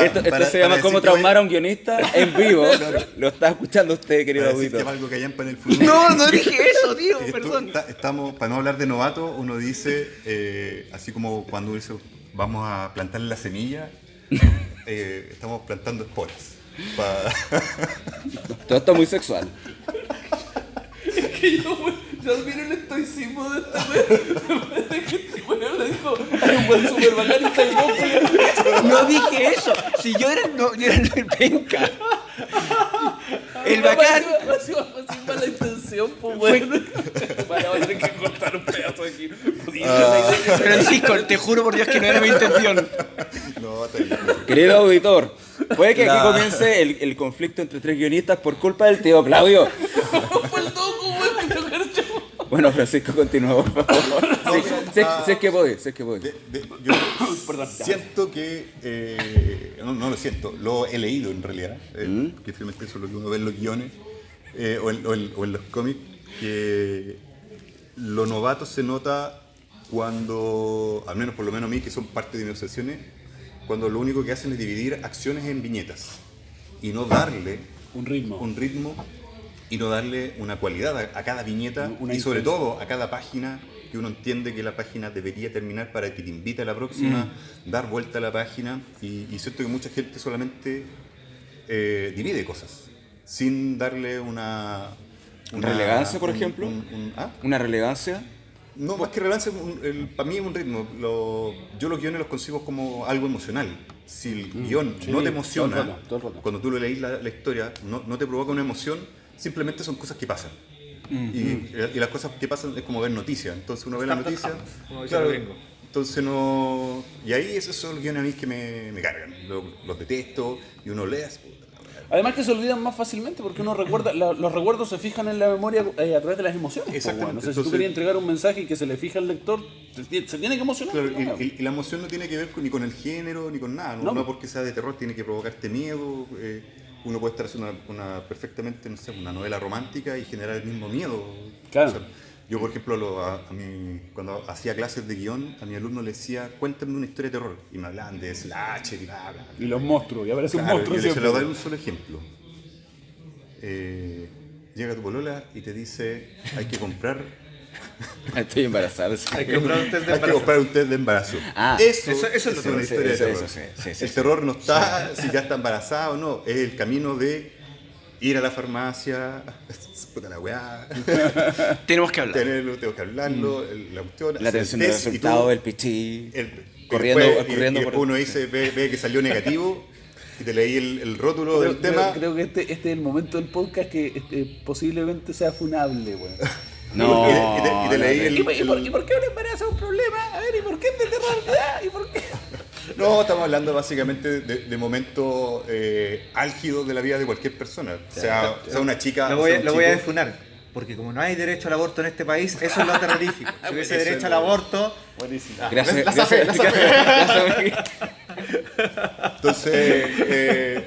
Esto se llama Cómo traumar a un guionista en vivo. Lo está escuchando usted, querido para decir que auditor. algo que hayan en el futuro. No dije eso, Diego, Es que perdón. estamos, para no hablar de novato, uno dice, así como cuando uno dice, vamos a plantar la semilla, estamos plantando esporas. Todo está muy sexual. Que yo admiro el estoicismo de este weón. Que este weón le dijo, hay un weón súper bacán y está loco. No dije eso. Si yo era el penca. El bacán. Sin mala intención, pues, weón. Vale, voy a tener que cortar un pedazo de aquí. Francisco, te juro por Dios que no era mi intención. No, te digo. Querido auditor, puede que aquí comience el conflicto entre tres guionistas por culpa del tío Claudio. Fue el doco, weón, que te garchó. Bueno, Francisco, continúa, por favor. Si es que voy. Yo siento que, no lo siento, lo he leído en realidad, que finalmente eso es lo que uno ve en los guiones o en los cómics, que lo novato se nota cuando, al menos por lo menos a mí, que son parte de mis obsesiones, cuando lo único que hacen es dividir acciones en viñetas y no darle Un ritmo. y no darle una cualidad a cada viñeta Una y sobre intención. todo a cada página, que uno entiende que la página debería terminar para que te invite a la próxima, dar vuelta a la página y siento que mucha gente solamente divide cosas sin darle una ¿Relevancia, por ejemplo? ¿Una relevancia? No, más que relevancia, para mí es un ritmo. Yo los guiones los consigo como algo emocional. Si el guión sí, no te emociona, todo el rato. cuando tú lo leís la historia, no te provoca una emoción, simplemente son cosas que pasan. Y las cosas que pasan es como ver noticias. Entonces uno ve la noticia, como dicen los gringos. entonces no... Y ahí esos son los guiones a mí que me cargan. Los detesto y uno lee... Además que se olvidan más fácilmente porque uno recuerda, los recuerdos se fijan en la memoria a través de las emociones. pues, Exactamente. bueno. O sea, si tú Entonces- querías entregar un mensaje y que se le fija al lector, se tiene que emocionar. Claro, ¿no? y la emoción no tiene que ver ni con el género ni con nada. No porque sea de terror tiene que provocarte miedo. Uno puede estar haciendo perfectamente, no sé, una novela romántica y generar el mismo miedo. Claro. O sea, yo, por ejemplo, cuando hacía clases de guión, a mi alumno le decía, cuéntame una historia de terror. Y me hablaban de slasher y bla, bla. Y los monstruos, y aparece un Claro, monstruo y se siempre. lo doy un solo ejemplo. Llega tu polola y te dice, hay que comprar... Estoy embarazado. Sí. Hay que comprar un test de Hay que embarazo. comprar un test de embarazo. Ah, eso es lo una terror. historia de Eso, terror. sí, El terror no está si ya está embarazada o no, es el camino de ir a la farmacia, puta la weá, Tenemos que hablar. tengo que hablarlo, la cuestión, La hacer atención el del test y resultado todo. del pichí. Corriendo corriendo y por después uno dice, ve que salió negativo y te leí el rótulo del tema. Creo que este es el momento del podcast que posiblemente sea funable, weón. No. Y te leí el... ¿Y por qué un embarazo es un problema? A ver, ¿y por qué es de terror? Ah, ¿y por qué? No, estamos hablando básicamente de momentos álgidos de la vida de cualquier persona. Sea una chica. Lo o sea voy, un lo voy a chico. defunar. Porque como no hay derecho al aborto en este país, eso es lo terrorífico. Si hubiese derecho al aborto... Buenísimo. Gracias. La zafé. Entonces,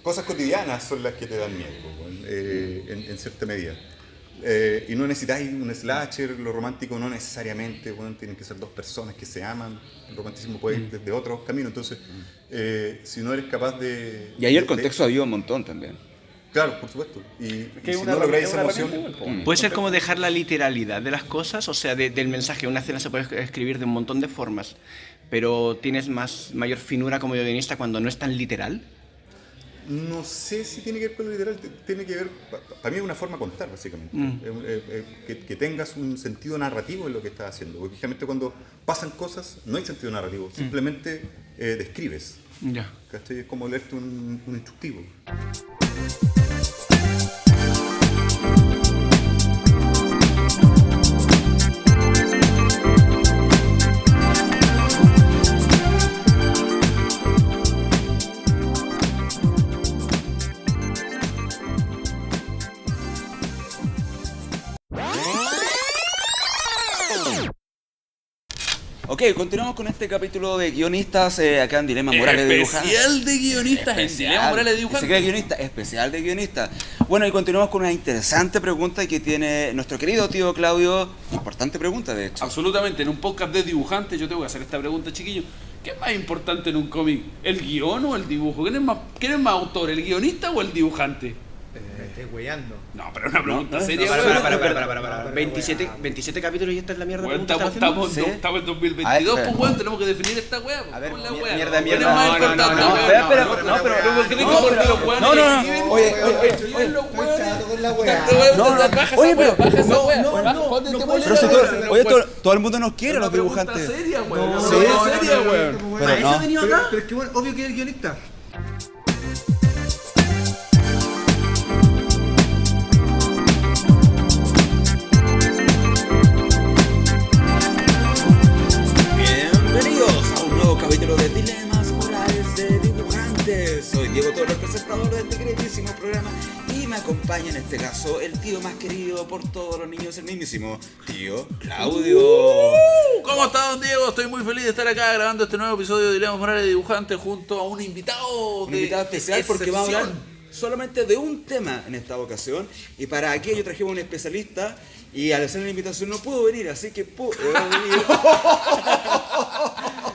cosas cotidianas son las que te dan miedo, bueno, en cierta medida. Y no necesitáis un slasher, lo romántico no necesariamente, bueno, tienen que ser dos personas que se aman, el romanticismo puede ir desde otros caminos, entonces si no eres capaz de... Y ahí el contexto ayuda un montón también. Claro, por supuesto. Y Que si una no lográis esa herramienta emoción... igual, po. Puede ser como dejar la literalidad de las cosas, o sea, del mensaje. Una escena se puede escribir de un montón de formas, pero tienes mayor finura como guionista cuando no es tan literal. No sé si tiene que ver con lo literal, tiene que ver, para mí es una forma de contar, básicamente. Que tengas un sentido narrativo en lo que estás haciendo. Porque fíjate, cuando pasan cosas, no hay sentido narrativo, simplemente describes. Ya. ¿Cachai? Es como leerte un instructivo. Ok, continuamos con este capítulo de guionistas acá en Dilemas Morales de Dibujantes. Especial de guionistas en Dilemas Morales de Dibujantes. Se cree guionista, especial de guionistas. Bueno, y continuamos con una interesante pregunta que tiene nuestro querido tío Claudio. Importante pregunta, de hecho. Absolutamente, en un podcast de dibujantes yo tengo que hacer esta pregunta, chiquillos. ¿Qué es más importante en un cómic? ¿El guión o el dibujo? ¿Quién es más autor, el guionista o el dibujante? Me estoy weyando. No, pero es una pregunta no, seria. Para. 27 capítulos y esta es la mierda. Bueno, pregunta que están haciendo. estamos en 2022, A ver, pues weón, tenemos que definir esta weá. A ver, ¿cómo es la mierda, weá? mierda. ¿Quién es más No, importante, no, weón? espera, ¿Por no, pero- qué tengo que poner los weones? Oye, con la weá. Oye, pero- baja esa weá. no, Baja, no, jódete, no, molesta, Pero si weón. oye, todo el mundo nos quiere, Es los una pregunta dibujantes. seria, weón. No, Es sí, una no, pregunta seria, no, weón. no, Pero ¿eso no. ha venido acá? Pero es que bueno, obvio que es el guionista. Bienvenidos a un nuevo capítulo de Dilemas Morales de Dibujantes. Soy Diego Toro, el presentador de este queridísimo programa, y me acompaña en este caso el tío más querido por todos los niños, el mismísimo tío Claudio. ¿Cómo está, don Diego? Estoy muy feliz de estar acá grabando este nuevo episodio de Dilemas Morales de Dibujantes junto a un invitado Un invitado especial porque vamos a hablar excepción. solamente de un tema en esta ocasión, y para aquello trajimos un especialista y al hacer la invitación no pudo venir, así que venir.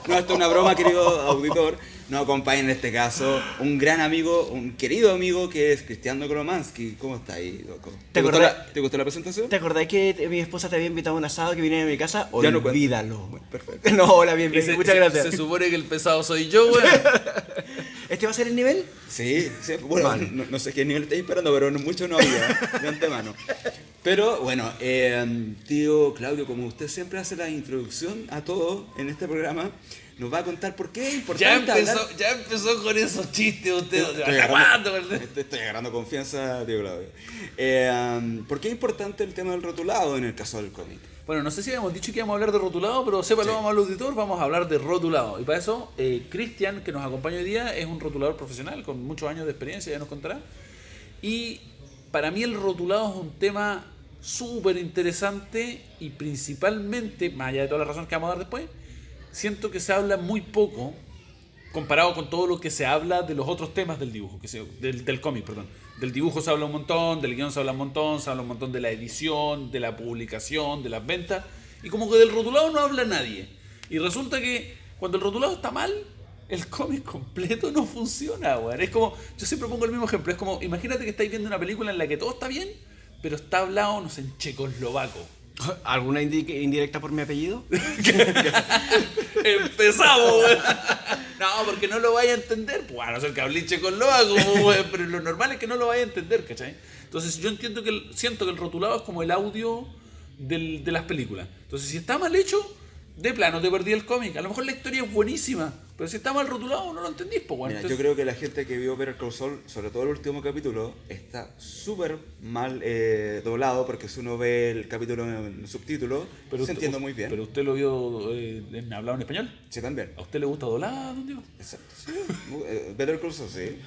No, esto es una broma, querido auditor. Nos acompaña en este caso un gran amigo, un querido amigo que es Cristian Kromansky. ¿Cómo está ahí, loco? ¿Te gustó acordás? ¿Te gustó la presentación? ¿Te acordás que mi esposa te había invitado a un asado que viniera a mi casa? Ya no cuenta. Olvídalo. Bueno, perfecto. No, hola, Y bienvenido. Muchas gracias. Se supone que el pesado soy yo, weón. ¿Este va a ser el nivel? Sí, bueno, no sé qué nivel estáis esperando, pero mucho no había de antemano. Pero bueno, tío Claudio, como usted siempre hace la introducción a todo en este programa, nos va a contar por qué es importante Ya empezó con esos chistes usted. Estoy ¿Hasta cuándo? Estoy agarrando confianza, tío Claudio. ¿Por qué es importante el tema del rotulado en el caso del cómic? Bueno, no sé si habíamos dicho que íbamos a hablar de rotulado, pero sépalo, vamos al auditor, vamos a hablar de rotulado. Y para eso, Cristian, que nos acompaña hoy día, es un rotulador profesional con muchos años de experiencia, ya nos contará. Y para mí el rotulado es un tema súper interesante y principalmente, más allá de todas las razones que vamos a dar después, siento que se habla muy poco comparado con todo lo que se habla de los otros temas del dibujo, del cómic, perdón. Del dibujo se habla un montón, del guión se habla un montón de la edición, de la publicación, de las ventas, y como que del rotulado no habla nadie. Y resulta que cuando el rotulado está mal, el cómic completo no funciona, weón. Es como, yo siempre pongo el mismo ejemplo, es como, imagínate que estáis viendo una película en la que todo está bien, pero está hablado, no sé, en checoslovaco. ¿Alguna indirecta por mi apellido? Empezamos, weón. No, porque no lo vaya a entender. Pues a no ser que hable checoslovaco, weón. Pero lo normal es que no lo vaya a entender, ¿cachai? Entonces yo siento que el rotulado es como el audio de las películas. Entonces si está mal hecho, de plano te perdí el cómic. A lo mejor la historia es buenísima, pero si está mal rotulado no lo entendís, pues, weón. Mira, Entonces, yo creo que la gente que vio Better Call Saul, sobre todo el último capítulo, está súper mal doblado, porque si uno ve el capítulo en subtítulo, se entiende muy bien. Pero usted lo vio hablado en español. Sí, también. ¿A usted le gusta doblado, don Diego? Exacto, sí. Better Call Saul, sí.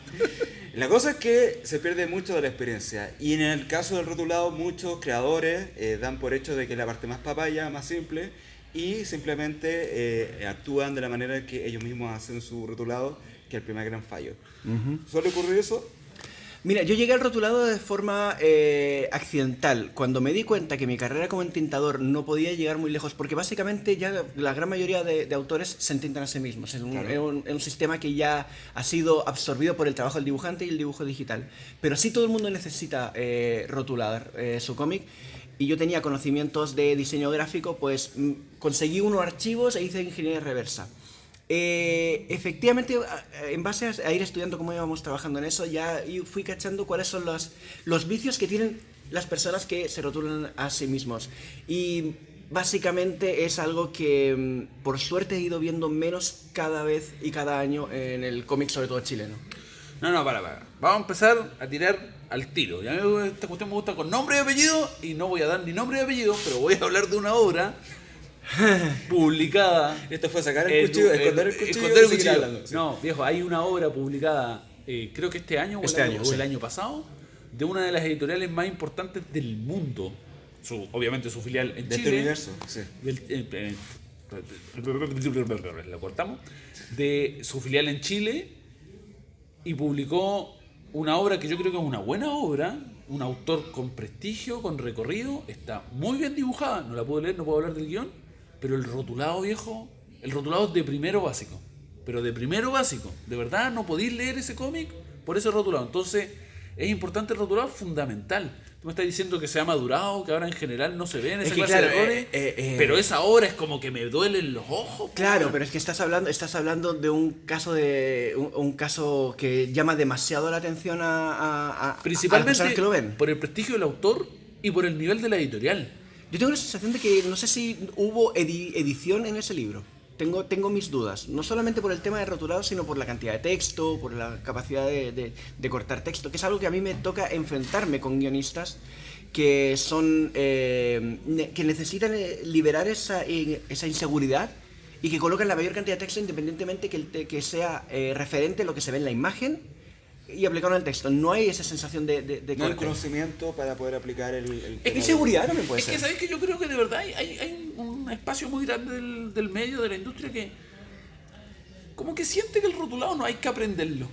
La cosa es que se pierde mucho de la experiencia, y en el caso del rotulado muchos creadores dan por hecho de que es la parte más papaya, más simple, y simplemente actúan de la manera que ellos mismos hacen su rotulado, que es el primer gran fallo. ¿Suele ocurrir eso? Mira, yo llegué al rotulado de forma accidental, cuando me di cuenta que mi carrera como entintador no podía llegar muy lejos, porque básicamente ya la gran mayoría de autores se entintan a sí mismos. Es un sistema que ya ha sido absorbido por el trabajo del dibujante y el dibujo digital. Pero sí todo el mundo necesita rotular su cómic. Y yo tenía conocimientos de diseño gráfico, pues conseguí unos archivos e hice ingeniería reversa. Efectivamente, en base a ir estudiando cómo íbamos trabajando en eso, ya fui cachando cuáles son los vicios que tienen las personas que se rotulan a sí mismos. Y básicamente es algo que, por suerte, he ido viendo menos cada vez y cada año en el cómic, sobre todo chileno. No, para. Vamos a empezar a tirar al tiro. Ya esta cuestión me gusta con nombre y apellido, y no voy a dar ni nombre y apellido, pero voy a hablar de una obra publicada. Esto fue sacar el cuchillo, esconder el cuchillo y seguir hablando. Sí. No, viejo, hay una obra publicada, creo que este año o el año pasado, de una de las editoriales más importantes del mundo. Obviamente su filial en de Chile. Este universo, sí. La cortamos. De su filial en Chile, y publicó una obra que yo creo que es una buena obra, un autor con prestigio, con recorrido, está muy bien dibujada, no la puedo leer, no puedo hablar del guión, pero el rotulado, viejo, el rotulado es de primero básico, pero de primero básico, de verdad no podéis leer ese cómic por ese rotulado, entonces es importante el rotulado, fundamental. Tú me estás diciendo que se ha madurado, que ahora en general no se ven esa clase de errores, pero esa obra es como que me duelen los ojos. Claro, pero es que estás hablando de un caso un caso que llama demasiado la atención a principalmente las personas que lo ven. Por el prestigio del autor y por el nivel de la editorial. Yo tengo la sensación de que no sé si hubo edición en ese libro. Tengo mis dudas, no solamente por el tema de rotulado, sino por la cantidad de texto, por la capacidad de cortar texto, que es algo que a mí me toca enfrentarme con guionistas que son que necesitan liberar esa inseguridad y que colocan la mayor cantidad de texto independientemente que sea referente a lo que se ve en la imagen y aplicarlo en el texto. No hay esa sensación de no hay conocimiento para poder aplicar el es que inseguridad también puede ser. Es que sabéis que yo creo que de verdad hay un espacio muy grande del medio, de la industria, que como que siente que el rotulado no hay que aprenderlo.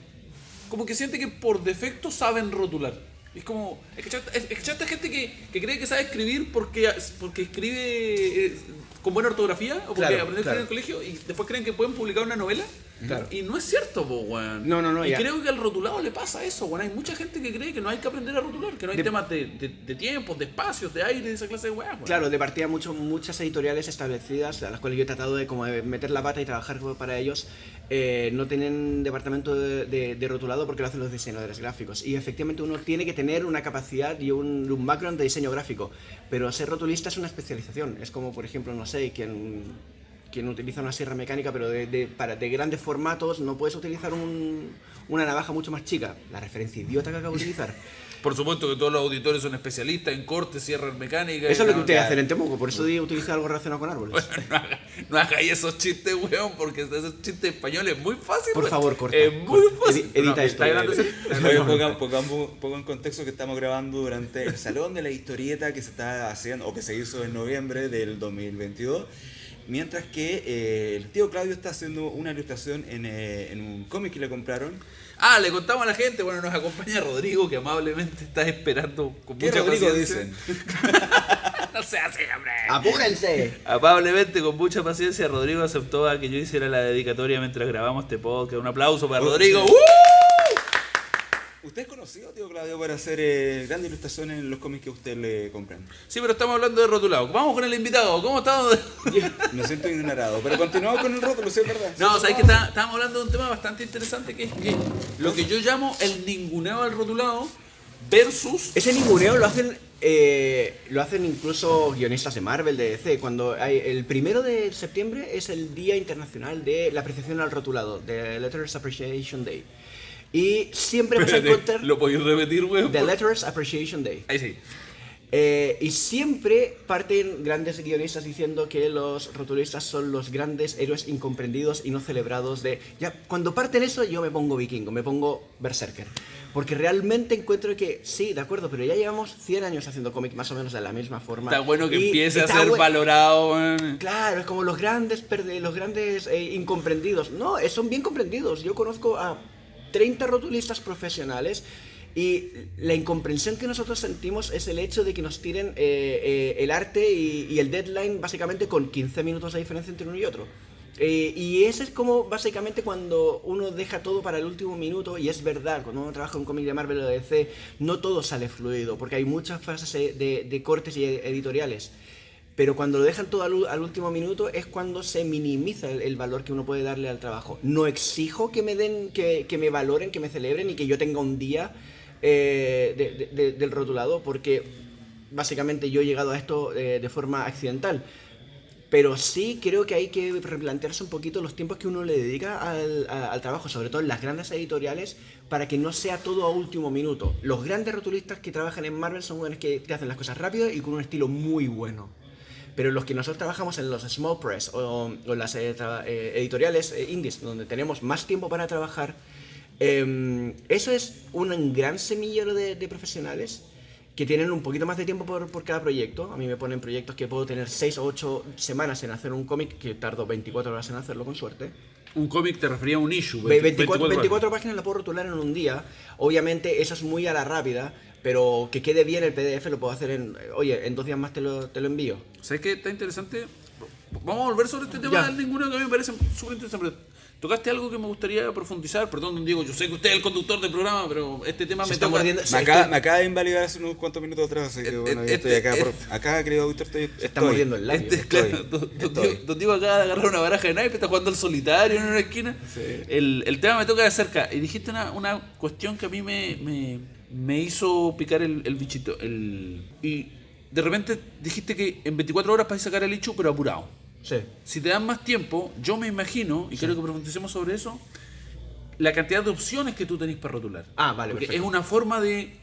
Como que siente que por defecto saben rotular. Es como, ¿escuchaste gente que cree que sabe escribir porque escribe con buena ortografía o porque aprendió a escribir en el colegio y después creen que pueden publicar una novela? Claro. Y no es cierto, po, weón. No, y ya. creo que al rotulado le pasa eso, weón. Hay mucha gente que cree que no hay que aprender a rotular, que no hay temas de tiempos, de espacios, de aire, de esa clase de weón. Claro, de partida muchas editoriales establecidas, a las cuales yo he tratado de como de meter la pata y trabajar para ellos, no tienen departamento de rotulado porque lo hacen los diseñadores gráficos. Y efectivamente uno tiene que tener una capacidad y un background de diseño gráfico, pero ser rotulista es una especialización. Es como, por ejemplo, no sé, quien utiliza una sierra mecánica, pero de grandes formatos no puedes utilizar una navaja mucho más chica. La referencia idiota que acabo de utilizar. Por supuesto que todos los auditores son especialistas en cortes, sierras mecánicas. Eso es lo que ustedes hacen en Temuco, por eso utiliza algo relacionado con árboles. Bueno, no hagáis esos chistes, weón, porque esos chistes españoles es muy fácil. Por favor, corta. Es muy fácil. Edita esto. Pongan en contexto que estamos grabando durante el Salón de la Historieta que se está haciendo, o que se hizo en noviembre del 2022. Mientras que el tío Claudio está haciendo una ilustración en un cómic que le compraron. Le contamos a la gente, bueno, nos acompaña Rodrigo, que amablemente está esperando con ¿Qué mucha Rodrigo paciencia. dicen? No se hace, hombre. ¡Apújense! Amablemente, con mucha paciencia, Rodrigo aceptó a que yo hiciera la dedicatoria mientras grabamos este podcast. Un aplauso para Rodrigo. Sí. ¿Usted es conocido, tío Claudio, para hacer grandes ilustraciones en los cómics que a usted le compran? Sí, pero estamos hablando de rotulado. Vamos con el invitado. ¿Cómo estamos? Me siento ignorado, pero continuamos con el rótulo, ¿sí es verdad? No, sabéis que estábamos hablando de un tema bastante interesante, que es que lo que yo llamo el ninguneo del rotulado versus... Ese ninguneo lo hacen incluso guionistas de Marvel, de DC. Cuando el 1 de septiembre es el Día Internacional de la Apreciación al Rotulado, de Letters Appreciation Day. Y siempre vas a encontrar... ¿Lo podéis repetir, weón? The Letters Appreciation Day. Ahí sí. Y siempre parten grandes guionistas diciendo que los rotulistas son los grandes héroes incomprendidos y no celebrados cuando parten eso, yo me pongo vikingo, me pongo berserker. Porque realmente encuentro que, sí, de acuerdo, pero ya llevamos 100 años haciendo cómic más o menos de la misma forma. Está bueno que empiece a ser valorado, man. Claro, es como los grandes incomprendidos. No, son bien comprendidos. Yo conozco a 30 rotulistas profesionales y la incomprensión que nosotros sentimos es el hecho de que nos tiren el arte y el deadline básicamente con 15 minutos de diferencia entre uno y otro. Y ese es como básicamente cuando uno deja todo para el último minuto, y es verdad, cuando uno trabaja en un cómic de Marvel o de DC, no todo sale fluido, porque hay muchas fases de cortes y editoriales. pero cuando lo dejan todo al último minuto es cuando se minimiza el valor que uno puede darle al trabajo. No exijo que me den, que me valoren, que me celebren y que yo tenga un día del rotulado, porque básicamente yo he llegado a esto de forma accidental. Pero sí creo que hay que replantearse un poquito los tiempos que uno le dedica al trabajo, sobre todo en las grandes editoriales, para que no sea todo a último minuto. Los grandes rotulistas que trabajan en Marvel son buenos que te hacen las cosas rápido y con un estilo muy bueno. Pero los que nosotros trabajamos en los small press o en las editoriales indies, donde tenemos más tiempo para trabajar, eso es un gran semillero de profesionales que tienen un poquito más de tiempo por cada proyecto. A mí me ponen proyectos que puedo tener 6 o 8 semanas en hacer un cómic, que tardo 24 horas en hacerlo con suerte. Un cómic te refería a un issue. 24 páginas la puedo rotular en un día. Obviamente eso es muy a la rápida, pero que quede bien el PDF lo puedo hacer en 2 días más te lo envío. ¿Sabes qué? Está interesante. Vamos a volver sobre este tema Ya. del ninguno, que a mí me parece súper interesante. Tocaste algo que me gustaría profundizar. Perdón, don Diego, yo sé que usted es el conductor del programa, pero este tema Se me está toca. mordiendo- Me acaba de invalidar hace unos cuantos minutos atrás, así que bueno, yo estoy acá. Acá, querido auditor, Se está mordiendo el labio. Claro, don Diego acaba de agarrar una baraja de naipe, está jugando al solitario en una esquina. El tema me toca de cerca. Y dijiste una cuestión que a mí me hizo picar el bichito. Y de repente dijiste que en 24 horas para sacar el hecho, pero apurado. Sí. Si te dan más tiempo, yo me imagino, y quiero que profundicemos sobre eso, la cantidad de opciones que tú tenés para rotular. Ah, vale, Porque perfecto. es una forma de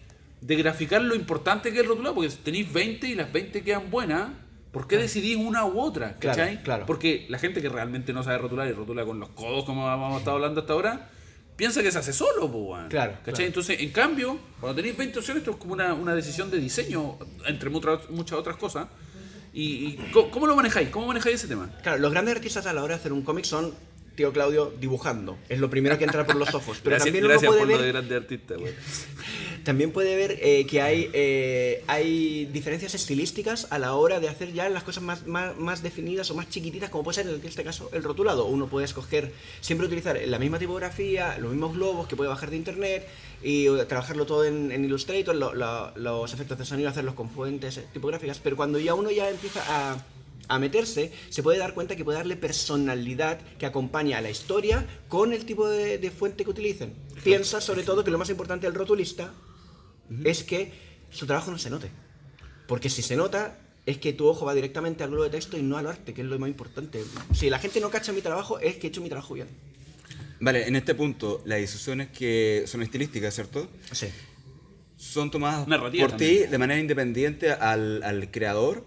graficar lo importante que es el rotulado, porque tenéis 20 y las 20 quedan buenas, ¿por qué decidís una u otra? Claro, ¿Cachai? claro. Porque la gente que realmente no sabe rotular y rotula con los codos, como hemos estado hablando hasta ahora, piensa que se hace solo, po, weón. Claro, ¿Cachai? claro. Entonces, en cambio, cuando tenéis 20 opciones, esto es como una decisión de diseño, entre muchas otras cosas. ¿Y cómo lo manejáis? ¿Cómo manejáis ese tema? Claro, los grandes artistas a la hora de hacer un cómic son tío Claudio dibujando. Es lo primero que entra por los ojos. Pero también uno puede por lo de ver, grande artista, güey. también puede ver que hay diferencias estilísticas a la hora de hacer ya las cosas más definidas o más chiquititas, como puede ser en este caso el rotulado. Uno puede escoger, siempre utilizar la misma tipografía, los mismos globos que puede bajar de internet y trabajarlo todo en Illustrator, los efectos de sonido, hacerlos con fuentes tipográficas. Pero cuando ya uno ya empieza a meterse, se puede dar cuenta que puede darle personalidad que acompaña a la historia con el tipo de fuente que utilicen. Piensa sobre todo que lo más importante del rotulista es que su trabajo no se note. Porque si se nota, es que tu ojo va directamente al globo de texto y no al arte, que es lo más importante. Si la gente no cacha mi trabajo, es que he hecho mi trabajo bien. Vale, en este punto, las decisiones que son estilísticas, ¿cierto? Sí. Son tomadas Narrativa por también. ti de manera independiente al creador,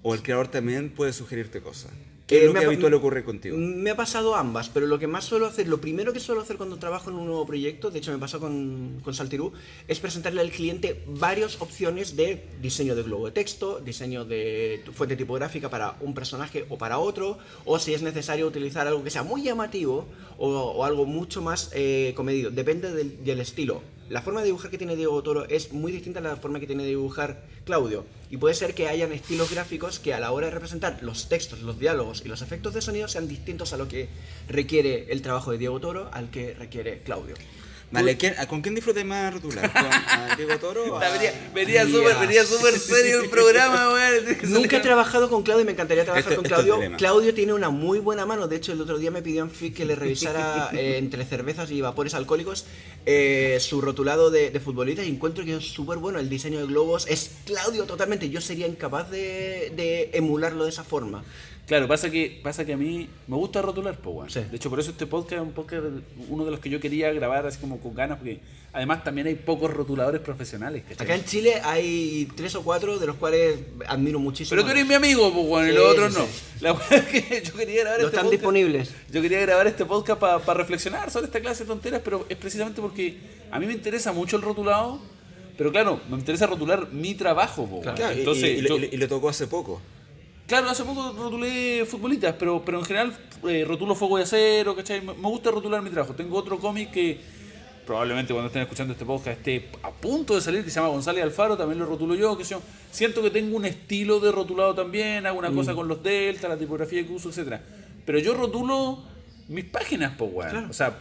o el creador también puede sugerirte cosas. ¿Qué es lo que habitual ocurre contigo? Me ha pasado ambas, pero lo que más suelo hacer, lo primero que suelo hacer cuando trabajo en un nuevo proyecto, de hecho me pasó con Saltirú, es presentarle al cliente varias opciones de diseño de globo de texto, diseño de fuente tipográfica para un personaje o para otro, o si es necesario utilizar algo que sea muy llamativo o algo mucho más comedido. Depende del estilo. La forma de dibujar que tiene Diego Toro es muy distinta a la forma que tiene de dibujar Claudio. Y puede ser que hayan estilos gráficos que a la hora de representar los textos, los diálogos y los efectos de sonido sean distintos a lo que requiere el trabajo de Diego Toro al que requiere Claudio. Vale, ¿con quién disfrutas más rotular? ¿Con a Diego Toro? o a- Venía súper serio el programa, güey. Nunca he trabajado con Claudio y me encantaría trabajar con Esto es Claudio. dilema. Claudio tiene una muy buena mano. De hecho, el otro día me pidió en FIC que le revisara entre cervezas y vapores alcohólicos su rotulado de futbolista y encuentro que es súper bueno. El diseño de globos es Claudio totalmente. Yo sería incapaz de emularlo de esa forma. Claro, pasa que a mí me gusta rotular, pues, weón. Sí. De hecho, por eso este podcast es un podcast, uno de los que yo quería grabar así como con ganas, porque además también hay pocos rotuladores profesionales, ¿cachai? Acá en Chile hay 3 o 4 de los cuales admiro muchísimo. Pero tú eres mi amigo, pues, weón, y Sí, los otros sí, no. sí. La verdad es que yo quería grabar No este están podcast. disponibles. Yo quería grabar este podcast para reflexionar sobre esta clase de tonteras, pero es precisamente porque a mí me interesa mucho el rotulado, pero claro, me interesa rotular mi trabajo, po, weón. Claro, Entonces, y le tocó hace poco. claro, hace poco rotulé futbolistas, pero en general rotulo Fuego de Acero, ¿cachai? Me gusta rotular mi trabajo. Tengo otro cómic que probablemente cuando estén escuchando este podcast esté a punto de salir, que se llama González Alfaro, también lo rotulo yo, que sé yo. Siento que tengo un estilo de rotulado también, hago una cosa con los delta, la tipografía que uso, etcétera. Pero yo rotulo mis páginas, pues, weón. Claro. O sea,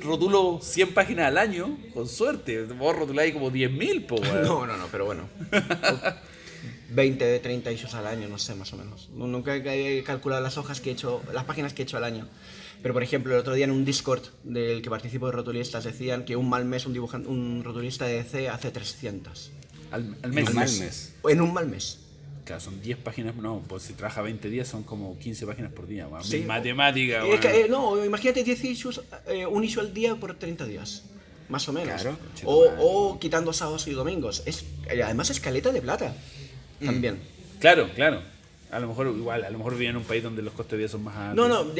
rotulo 100 páginas al año, con suerte. Vos rotuláis como 10.000, pues, weón. No, pero bueno. 20, 30 issues al año, no sé, más o menos. Nunca he calculado las hojas que he hecho, las páginas que he hecho al año. Pero, por ejemplo, el otro día en un Discord del que participo de rotulistas decían que un mal mes un rotulista de DC hace 300. Al Al mes. mes. En un mal mes. Claro, son 10 páginas, no, pues si trabaja 20 días son como 15 páginas por día, weón. Sí. Matemática, Es weón. que, no, imagínate 10 issues, un issue al día por 30 días. Más o menos. Claro. O quitando sábados y domingos. Además es caleta de plata. También. Claro. A lo mejor vive en un país donde los costos de vida son más altos. No,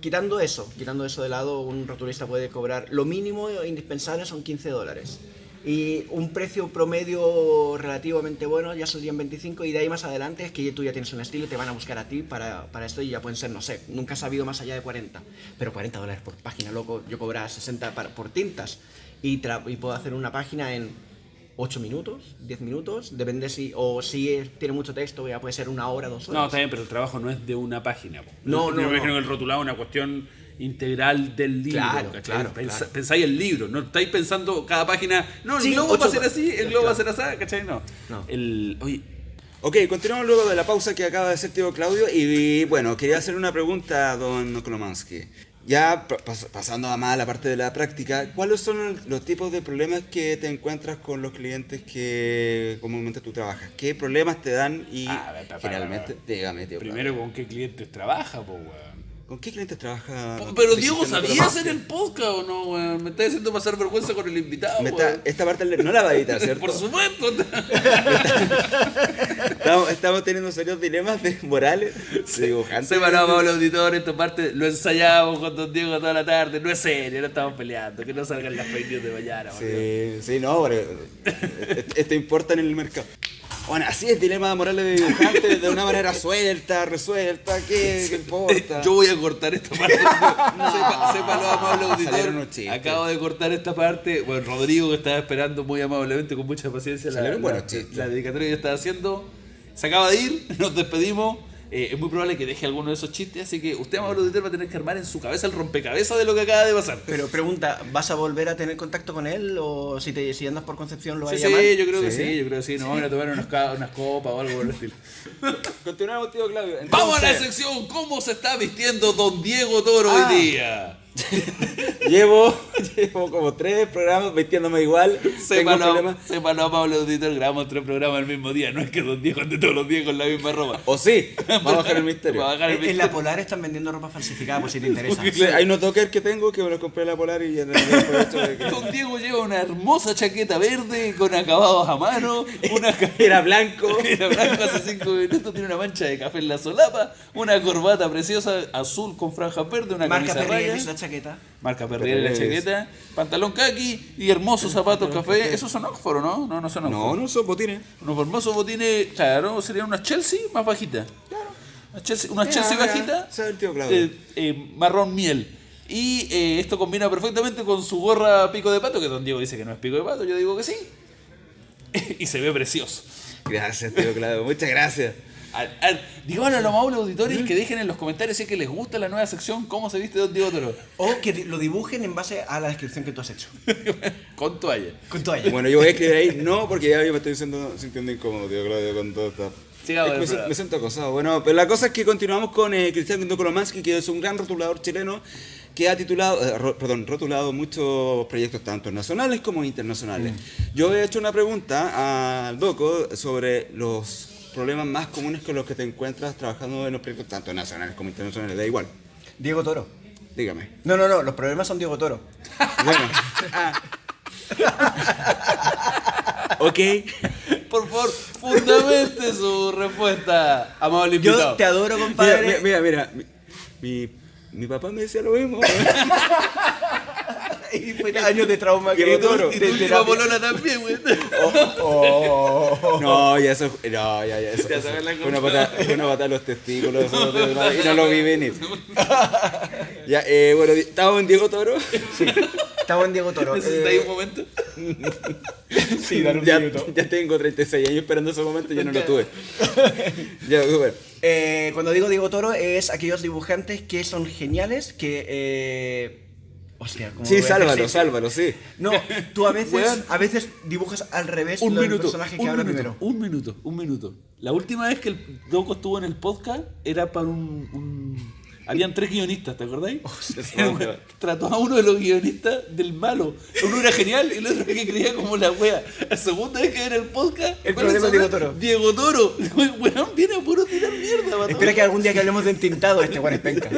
quitando eso de lado, un rotulista puede cobrar, lo mínimo indispensable son $15. Y un precio promedio relativamente bueno ya serían 25, y de ahí más adelante es que tú ya tienes un estilo y te van a buscar a ti para esto, y ya pueden ser, no sé, nunca he sabido más allá de 40. Pero $40 por página, loco, yo cobraba 60 por tintas y puedo hacer una página en 8 minutos, 10 minutos, depende si tiene mucho texto, ya puede ser 1 hora, 2 horas. No, está bien, pero el trabajo no es de una página. Po. No. Yo me imagino que el rotulado es una cuestión integral del libro. Claro, ¿cachai? claro. Pensáis el libro, no estáis pensando cada página. No, el Sí, globo va a 8 ser así, el globo va a ser así, ¿cachai? No. No. Oye, Ok, continuamos luego de la pausa que acaba de hacer Tío Claudio. Y bueno, quería hacer una pregunta a don Kolomansky. Ya pasando a más a la parte de la práctica, ¿cuáles son los tipos de problemas que te encuentras con los clientes que comúnmente tú trabajas? ¿Qué problemas te dan? Y generalmente, dígame, tío. primero, ¿con qué clientes trabaja, po, weón? ¿Con qué clientes trabajas? Pero Diego, ¿sabías hacer el podcast o no, weón? Me estás haciendo pasar vergüenza con el invitado, weón. Esta parte no la va a editar, ¿cierto? Por supuesto. Estamos teniendo serios dilemas morales de dibujantes. Separamos al auditor, esta parte lo ensayamos con don Diego toda la tarde. No es serio, no estamos peleando. Que no salgan las fake news de mañana, weón. Sí, no, pero esto importa en el mercado. Bueno, así es, dilema morales de dibujantes, de una manera suelta, resuelta, ¿qué importa? Yo voy a cortar esta parte. Sépalo, amable Salieron unos auditor. chistes. Acabo de cortar esta parte. Bueno, Rodrigo, que estaba esperando muy amablemente, con mucha paciencia, Salieron buenos chistes. la dedicatoria que estaba haciendo, se acaba de ir, nos despedimos. Es muy probable que deje alguno de esos chistes, así que usted, amable auditor, va a tener que armar en su cabeza el rompecabezas de lo que acaba de pasar. Pero pregunta, ¿vas a volver a tener contacto con él? ¿O si andas por Concepción lo vas Sí, a llamar? yo creo que sí. Nos vamos a ir a tomar unas copas o algo por el estilo. Continuamos, tío Claudio. Vamos a la Entonces, sección ¿Cómo se está vistiendo don Diego Toro hoy día? Llevo como 3 programas vistiéndome igual. Tengo problemas. Sépalo, amable auditor, grabamos 3 programas el mismo día. No es que don Diego ande todos los días con la misma ropa. O sí, vamos a bajar el misterio. Para bajar el En misterio. la Polar están vendiendo ropa falsificada, por si te interesa. Hay unos dockers que tengo que me los compré en la Polar y ya tengo aprovecho de que... Don Diego lleva una hermosa chaqueta verde con acabados a mano, una Era blanco. Era blanco hace 5 minutos, tiene una mancha de café en la solapa, una corbata preciosa azul con franjas verdes, una Marca camisa Perrier raya, es la chaqueta. marca Perrier en la chaqueta, pantalón kaki y hermosos zapatos café. ¿Esos son Oxford o no? No son Oxford. No son botines. Unos hermosos botines, claro, serían unas Chelsea más bajitas. Unas Chelsea bajitas, Sabe el tío Claudio. marrón miel. Y esto combina perfectamente con su gorra pico de pato, que don Diego dice que no es pico de pato, yo digo que sí. Y se ve precioso. Gracias, tío Claudio. Muchas gracias. Díganle a los amables auditores que dejen en los comentarios si es que les gusta la nueva sección ¿Cómo se viste don Diego Toro? O que lo dibujen en base a la descripción que tú has hecho. Con toalla. Con toalla. Bueno, yo voy a escribir ahí no, porque ya yo me estoy sintiendo incómodo, tío Claudio, con todo esto. Sigamos, Es que me siento acosado. Bueno, pero la cosa es que continuamos con Cristian Kolomansky, que es un gran rotulador chileno que ha rotulado muchos proyectos tanto nacionales como internacionales. Yo he hecho una pregunta al Doco sobre los problemas más comunes con los que te encuentras trabajando en los proyectos tanto nacionales como internacionales. Da igual. Diego Toro. Dígame. No, los problemas son Diego Toro. Bueno. Ok. Por favor, fundamente su respuesta, amable invitado. Yo te adoro, compadre. Mira. Mi papá me decía lo mismo. Y fue años de trauma Diego que Toro. Y tu última polola también, güey. No, ya eso. No, ya eso. Ya sabes la Fue una patada a los testículos. Y no lo vi venir. Ya, bueno, estamos en Diego Toro. Estaba en Diego Toro. ¿Necesitáis un momento? Sí, dale un Ya, minuto. ya tengo 36 años esperando ese momento y ya no lo tuve. Ya, bueno. Cuando digo Diego Toro es aquellos dibujantes que son geniales, que Hostia, ¿cómo Sí, voy a hacer? sálvalo, sí. No, tú Weón. a veces dibujas al revés Un los minuto, personajes que hablan primero. un minuto. La última vez que el Doco estuvo en el podcast era para Habían 3 guionistas, ¿te acordáis? Trató a uno de los guionistas del malo. Uno era genial y el otro que creía como la wea. La segunda vez que viene el podcast, El problema es Diego Toro. Diego Toro. Weón, viene a puro tirar mierda, matón. Espera que algún día que hablemos de entintado, este Juan es penca.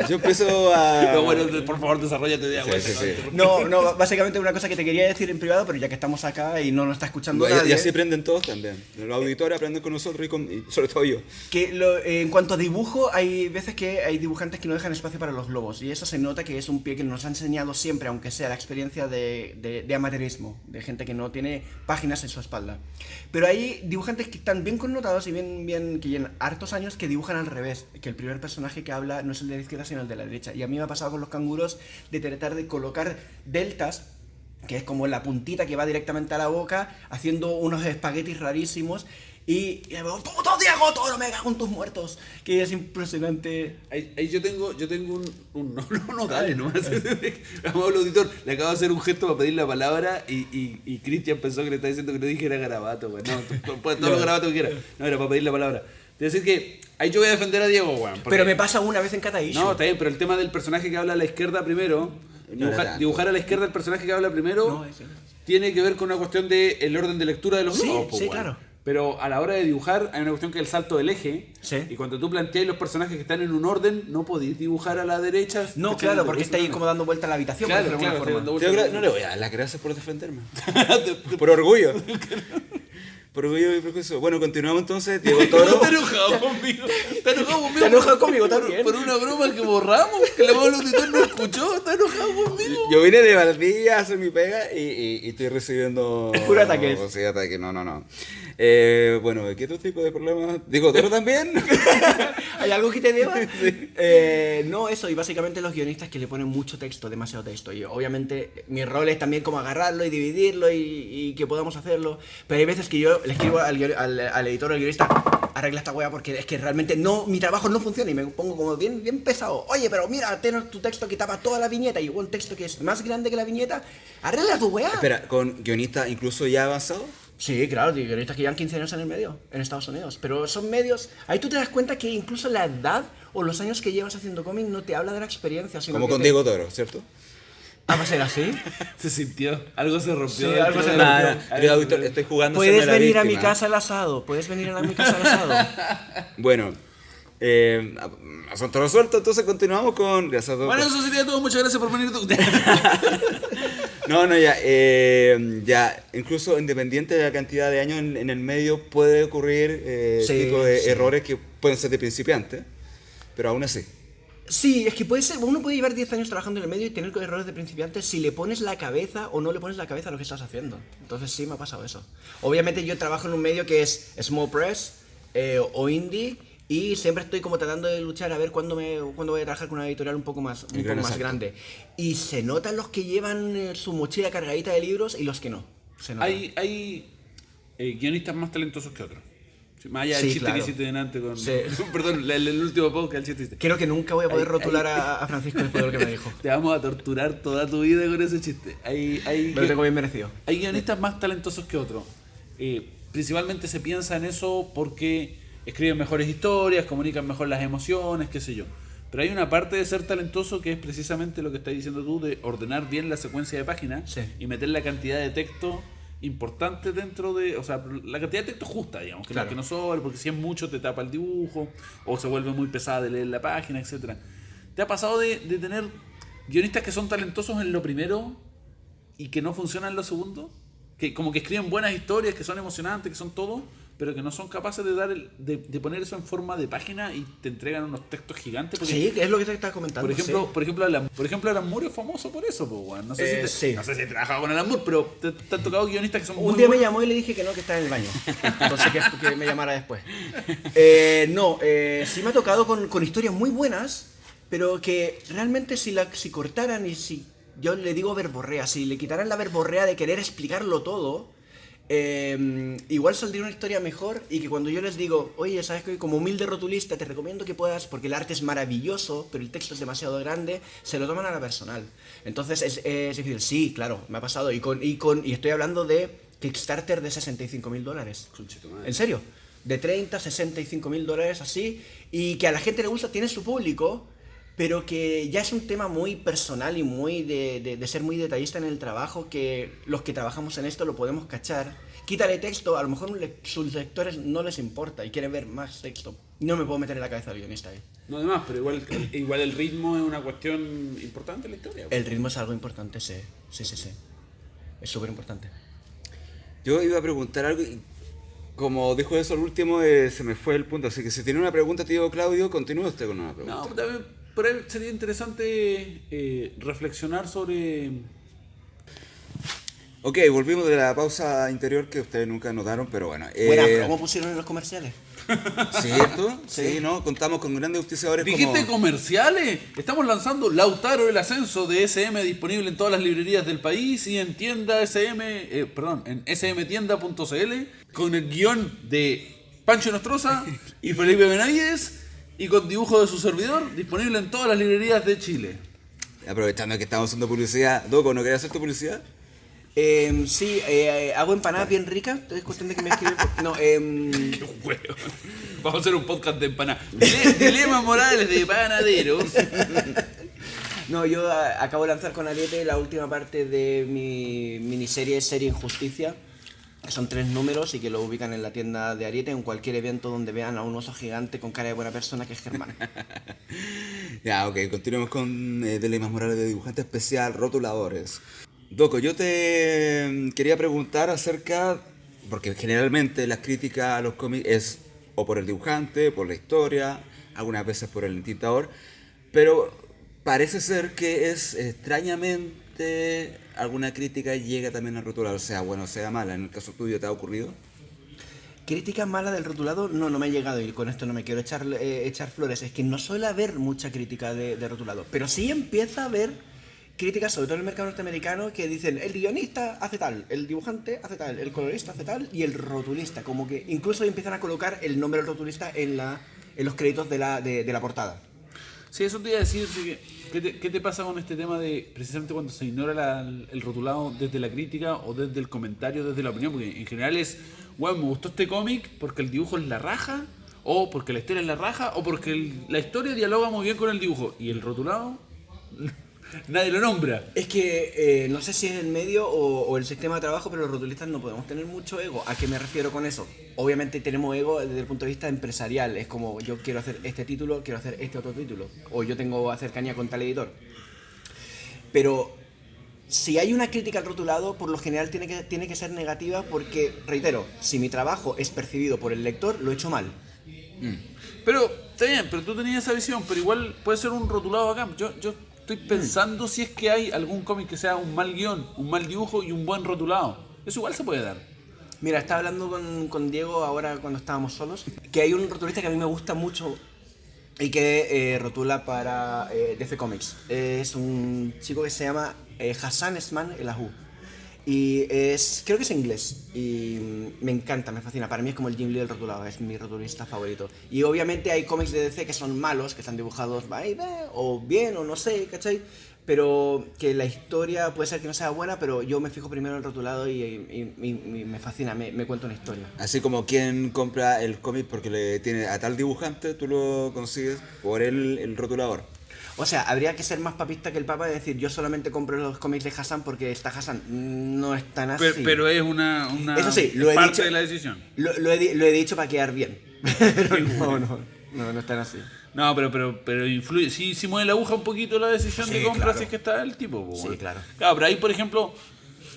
Yo empiezo a... Pero bueno, por favor, desarrollate de agua. Sí. No, básicamente una cosa que te quería decir en privado, pero ya que estamos acá y no nos está escuchando nadie. Y así aprenden todos también. Los auditores aprenden con nosotros y sobre todo yo. Que en cuanto a dibujo, hay veces que hay dibujantes que no dejan espacio para los globos. Y eso se nota que es un pie que nos ha enseñado siempre, aunque sea la experiencia de amateurismo, de gente que no tiene páginas en su espalda. Pero hay dibujantes que están bien connotados y bien que llevan hartos años que dibujan al revés. Que el primer personaje que habla no es el de la izquierda, sino el de la derecha. Y a mí me ha pasado con los canguros de tratar de colocar deltas, que es como la puntita que va directamente a la boca, haciendo unos espaguetis rarísimos. Y digo, ¡puto Diego Toro, me cago en tus muertos! Que es impresionante. Ahí yo tengo no, dale, nomás. Vamos al auditor, le acabo de hacer un gesto para pedir la palabra y Cristian pensó que le estaba diciendo que no dijera garabato, güey. No, puedes todos los garabatos que quieras. No, era para pedir la palabra. Es decir que ahí yo voy a defender a Diego, güey. Pero me pasa una vez en cada issue. No, está bien, pero el tema del personaje que habla a la izquierda primero, dibujar a la izquierda el personaje que habla primero, No, eso no. tiene que ver con una cuestión del orden de lectura de los Sí, globos, sí, güey. claro. Pero a la hora de dibujar hay una cuestión que es el salto del eje. Sí. Y cuando tú planteas los personajes que están en un orden, no podéis dibujar a la derecha. No, ¿cachai? claro, porque está ahí como dando vuelta a la habitación. Claro, por decirlo de claro, alguna estoy forma. dando vueltas. No le voy a dar las gracias por defenderme. Por orgullo. Por orgullo y prejuicio. Bueno, continuamos entonces. Diego Toro. Está enojado conmigo. Está enojado conmigo. Está enojado conmigo también. Por una broma que borramos, que la voz del auditor no escuchó. Está enojado conmigo. Yo vine de Valdivia a hacer mi pega y estoy recibiendo... Puro ataques. Sí, ataques, no. Bueno, ¿qué otro tipo de problemas? ¿Diego Toro también? ¿Hay algo que te deba? No, eso, y básicamente los guionistas que le ponen mucho texto, demasiado texto. Y obviamente mi rol es también como agarrarlo y dividirlo y que podamos hacerlo. Pero hay veces que yo le escribo al editor o al guionista, arregla esta wea porque es que realmente no, mi trabajo no funciona y me pongo como bien pesado. Oye, pero mira, ten tu texto que tapa toda la viñeta y un texto que es más grande que la viñeta, arregla tu wea. Espera, ¿con guionista incluso ya avanzado? Sí, claro, guionistas que llevan 15 años en el medio, en Estados Unidos. Pero son medios... Ahí tú te das cuenta que incluso la edad o los años que llevas haciendo cómic no te habla de la experiencia, sino Como que con Diego Toro, ¿cierto? ¿Ah, va a ser así? Se sintió. Algo se rompió. Sí, algo se dentro de- rompió. Querido auditor, estoy jugando a Puedes serme la venir a mi víctima. casa al asado, puedes venir a mi casa al asado. Bueno, asunto resuelto, entonces continuamos con... Gracias, doctor. Bueno, eso sería todo. Muchas gracias por venir. No, ya, incluso independiente de la cantidad de años en el medio puede ocurrir Sí, tipo de sí. errores que pueden ser de principiante, pero aún así. Sí, es que puede ser, uno puede llevar 10 años trabajando en el medio y tener errores de principiante si le pones la cabeza o no le pones la cabeza a lo que estás haciendo. Entonces sí me ha pasado eso. Obviamente yo trabajo en un medio que es small press o indie y siempre estoy como tratando de luchar a ver cuándo voy a trabajar con una editorial un poco más grande. Y se notan los que llevan su mochila cargadita de libros y los que no. Se nota. Hay guionistas más talentosos que otros. Sí, más allá del Sí, chiste claro. que hiciste delante con... Sí. Perdón, el último podcast, el chiste que hiciste. Creo que nunca voy a poder rotular a Francisco después de lo que me dijo. Te vamos a torturar toda tu vida con ese chiste. Me lo tengo bien merecido. Hay guionistas más talentosos que otros. Principalmente se piensa en eso porque escriben mejores historias, comunican mejor las emociones, qué sé yo. Pero hay una parte de ser talentoso que es precisamente lo que estás diciendo tú, de ordenar bien la secuencia de páginas Sí. y meter la cantidad de texto importante dentro de... O sea, la cantidad de texto justa, digamos, Claro. que no sobre, porque si es mucho te tapa el dibujo, o se vuelve muy pesada de leer la página, etcétera. ¿Te ha pasado de tener guionistas que son talentosos en lo primero y que no funcionan en lo segundo? Que como que escriben buenas historias, que son emocionantes, que son todo, pero que no son capaces de de poner eso en forma de página y te entregan unos textos gigantes. Porque, Sí, es lo que te estaba comentando. por ejemplo, Alan Moore es famoso por eso, pues, weón. No sé sí. no sé si he trabajado con Alan Moore, pero te han tocado guionistas que son Un muy día me buenos. llamó y le dije que no, que estaba en el baño. Entonces que me llamara después. Sí me ha tocado con historias muy buenas, pero que realmente si cortaran y si yo le digo verborrea, si le quitaran la verborrea de querer explicarlo todo, igual saldría una historia mejor y que cuando yo les digo, oye, ¿sabes qué? Como humilde rotulista te recomiendo que puedas, porque el arte es maravilloso, pero el texto es demasiado grande, se lo toman a la personal. Entonces es difícil. Sí, claro, me ha pasado. Y estoy hablando de Kickstarter de $65.000. ¿En serio? De 30, $65.000 así, y que a la gente le gusta, tiene su público, pero que ya es un tema muy personal y muy de ser muy detallista en el trabajo, que los que trabajamos en esto lo podemos cachar. Quítale texto, a lo mejor sus lectores no les importa y quieren ver más texto. No me puedo meter en la cabeza del guionista ahí. No, además, pero igual el ritmo es una cuestión importante en la historia. El ritmo es algo importante, sí. Es súper importante. Yo iba a preguntar algo y como dijo eso al último, se me fue el punto. Así que si tiene una pregunta, tío Claudio, continúe usted con una pregunta. No, también por ahí sería interesante reflexionar sobre... Ok, volvimos de la pausa interior que ustedes nunca notaron, pero bueno. Buena promo pusieron en los comerciales. ¿Cierto? Sí, ¿no? Contamos con grandes auspiciadores ¿Dijiste comerciales? Estamos lanzando Lautaro el Ascenso de SM, disponible en todas las librerías del país y en tienda en smtienda.cl, con el guión de Pancho Nostroza y Felipe Benavides y con dibujo de su servidor, disponible en todas las librerías de Chile. Aprovechando que estamos haciendo publicidad, Doco, ¿no querías hacer tu publicidad? Sí, hago empanadas bien ricas. Es cuestión de que me escriben. No, Qué huevo. Vamos a hacer un podcast de empanadas. Dilemas morales de panaderos. No, yo acabo de lanzar con Ariete la última parte de mi miniserie Serie Injusticia. Que son 3 números y que lo ubican en la tienda de Ariete en cualquier evento donde vean a un oso gigante con cara de buena persona que es Germán. Ya, ok, continuemos con Dilemas morales de dibujante especial, rotuladores. Doco, yo te quería preguntar acerca, porque generalmente las críticas a los cómics es o por el dibujante, por la historia, algunas veces por el tintador, pero parece ser que es extrañamente alguna crítica llega también al rotulador, sea buena o sea mala. En el caso tuyo, ¿te ha ocurrido? ¿Crítica mala del rotulado? No me ha llegado, y con esto no me quiero echar flores. Es que no suele haber mucha crítica de rotulado, pero sí empieza a haber críticas, sobre todo en el mercado norteamericano, que dicen el guionista hace tal, el dibujante hace tal, el colorista hace tal y el rotulista, como que incluso empiezan a colocar el nombre del rotulista en los créditos de la portada. Sí, eso te iba a decir. ¿Qué te pasa con este tema de precisamente cuando se ignora el rotulado desde la crítica o desde el comentario, desde la opinión? Porque en general es, bueno, me gustó este cómic porque el dibujo es la raja, o porque la historia es la raja, o porque la historia dialoga muy bien con el dibujo. Y el rotulado... nadie lo nombra. Es que no sé si es el medio o el sistema de trabajo, pero los rotulistas no podemos tener mucho ego. ¿A qué me refiero con eso? Obviamente tenemos ego desde el punto de vista empresarial. Es como, yo quiero hacer este título, quiero hacer este otro título. O yo tengo cercanía con tal editor. Pero si hay una crítica al rotulado, por lo general tiene que ser negativa porque, reitero, si mi trabajo es percibido por el lector, lo he hecho mal. Pero, está bien, pero tú tenías esa visión, pero igual puede ser un rotulado acá. Yo estoy pensando si es que hay algún cómic que sea un mal guión, un mal dibujo y un buen rotulado. Eso igual se puede dar. Mira, estaba hablando con Diego ahora cuando estábamos solos, que hay un rotulista que a mí me gusta mucho y que rotula para DC Comics. Es un chico que se llama Hassan Esman El Ahu. Y creo que es inglés y me encanta, me fascina. Para mí es como el Jim Lee del rotulado, es mi rotulista favorito. Y obviamente hay cómics de DC que son malos, que están dibujados o bien o no sé, ¿cachai? Pero que la historia puede ser que no sea buena, pero yo me fijo primero en el rotulado y me fascina, me cuenta una historia. Así como quien compra el cómic porque le tiene a tal dibujante, tú lo consigues por el rotulador. O sea, habría que ser más papista que el Papa y decir yo solamente compro los cómics de Hassan porque está Hassan. No es tan así. Pero es una eso sí, parte de la decisión. Lo he dicho para quedar bien. Pero no es tan así. No, pero influye. Sí mueve la aguja un poquito la decisión de compra, claro. Si es que está el tipo. Sí, bueno. claro. Claro, pero ahí, por ejemplo,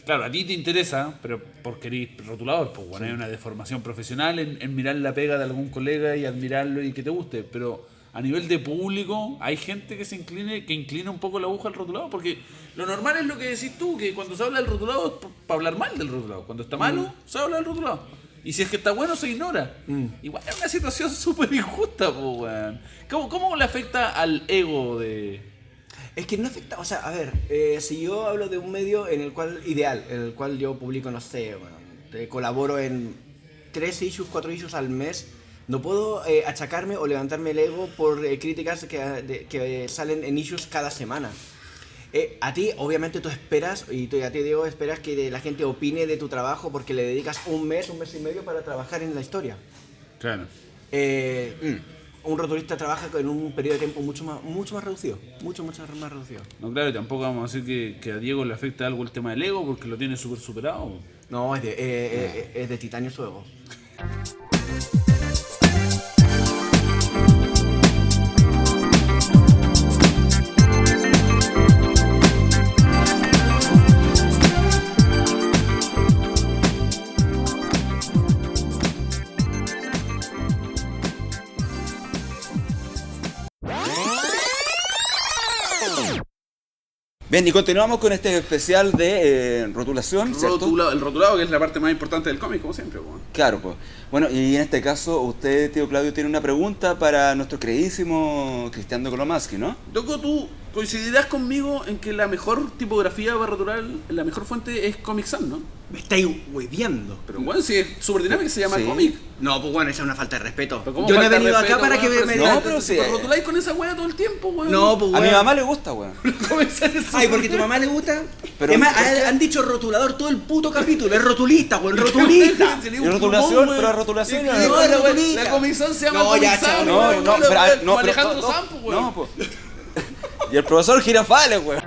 claro, a ti te interesa, pero porque eres rotulador, pues bueno, hay una deformación profesional en mirar la pega de algún colega y admirarlo y que te guste, pero a nivel de público hay gente que inclina un poco la aguja al rotulado, porque lo normal es lo que decís tú, que cuando se habla del rotulado es para hablar mal del rotulado, cuando está malo se habla del rotulado, y si es que está bueno se ignora. Igual es una situación súper injusta, pues weón. ¿Cómo le afecta al ego de...? Es que no afecta, o sea, a ver, si yo hablo de un medio en el cual yo publico, no sé, bueno, colaboro en 3 issues, 4 issues al mes. No puedo achacarme o levantarme el ego por críticas que salen en issues cada semana. A ti, obviamente, tú esperas, a ti, Diego, esperas que la gente opine de tu trabajo porque le dedicas un mes y medio para trabajar en la historia. Claro. Un rotulista trabaja en un periodo de tiempo mucho más reducido. Mucho más reducido. No, claro, y tampoco vamos a decir que a Diego le afecta algo el tema del ego porque lo tiene súper superado. No, es de titanio su ego. Bien, y continuamos con este especial de rotulación, ¿cierto? El rotulado, que es la parte más importante del cómic, como siempre. Bueno. Claro, pues. Bueno, y en este caso, usted, tío Claudio, tiene una pregunta para nuestro queridísimo Cristian Kolomaski, ¿no? Loco, tú coincidirás conmigo en que la mejor tipografía para rotular, la mejor fuente es Comic Sans, ¿no? Me estáis hueviando. Pero bueno, si es súper dinámica, se llama Sí. cómic. No, pues bueno, esa es una falta de respeto. Pero ¿cómo Yo no he falta de venido respeto, acá para que weón? me... No, pero sí. Pero rotuláis con esa wea todo el tiempo, weón. No, pues A mi bueno. mamá le gusta, weón. Comic Sans es Ay, porque a tu mamá le gusta. Pero- es más, han dicho rotulador todo el puto capítulo. Es rotulista, weón, rotulista. Se le Y dio un rotulación, plumón, pero weón. rotulación Y- no, y- no, la- rotulista. La Comic Sans se llama No, Comic ya, Sans, no, weón, no, weón, pero, weón, no, Alejandro pero- Sampo, weón. No, pues. Y el profesor Girafales, weón.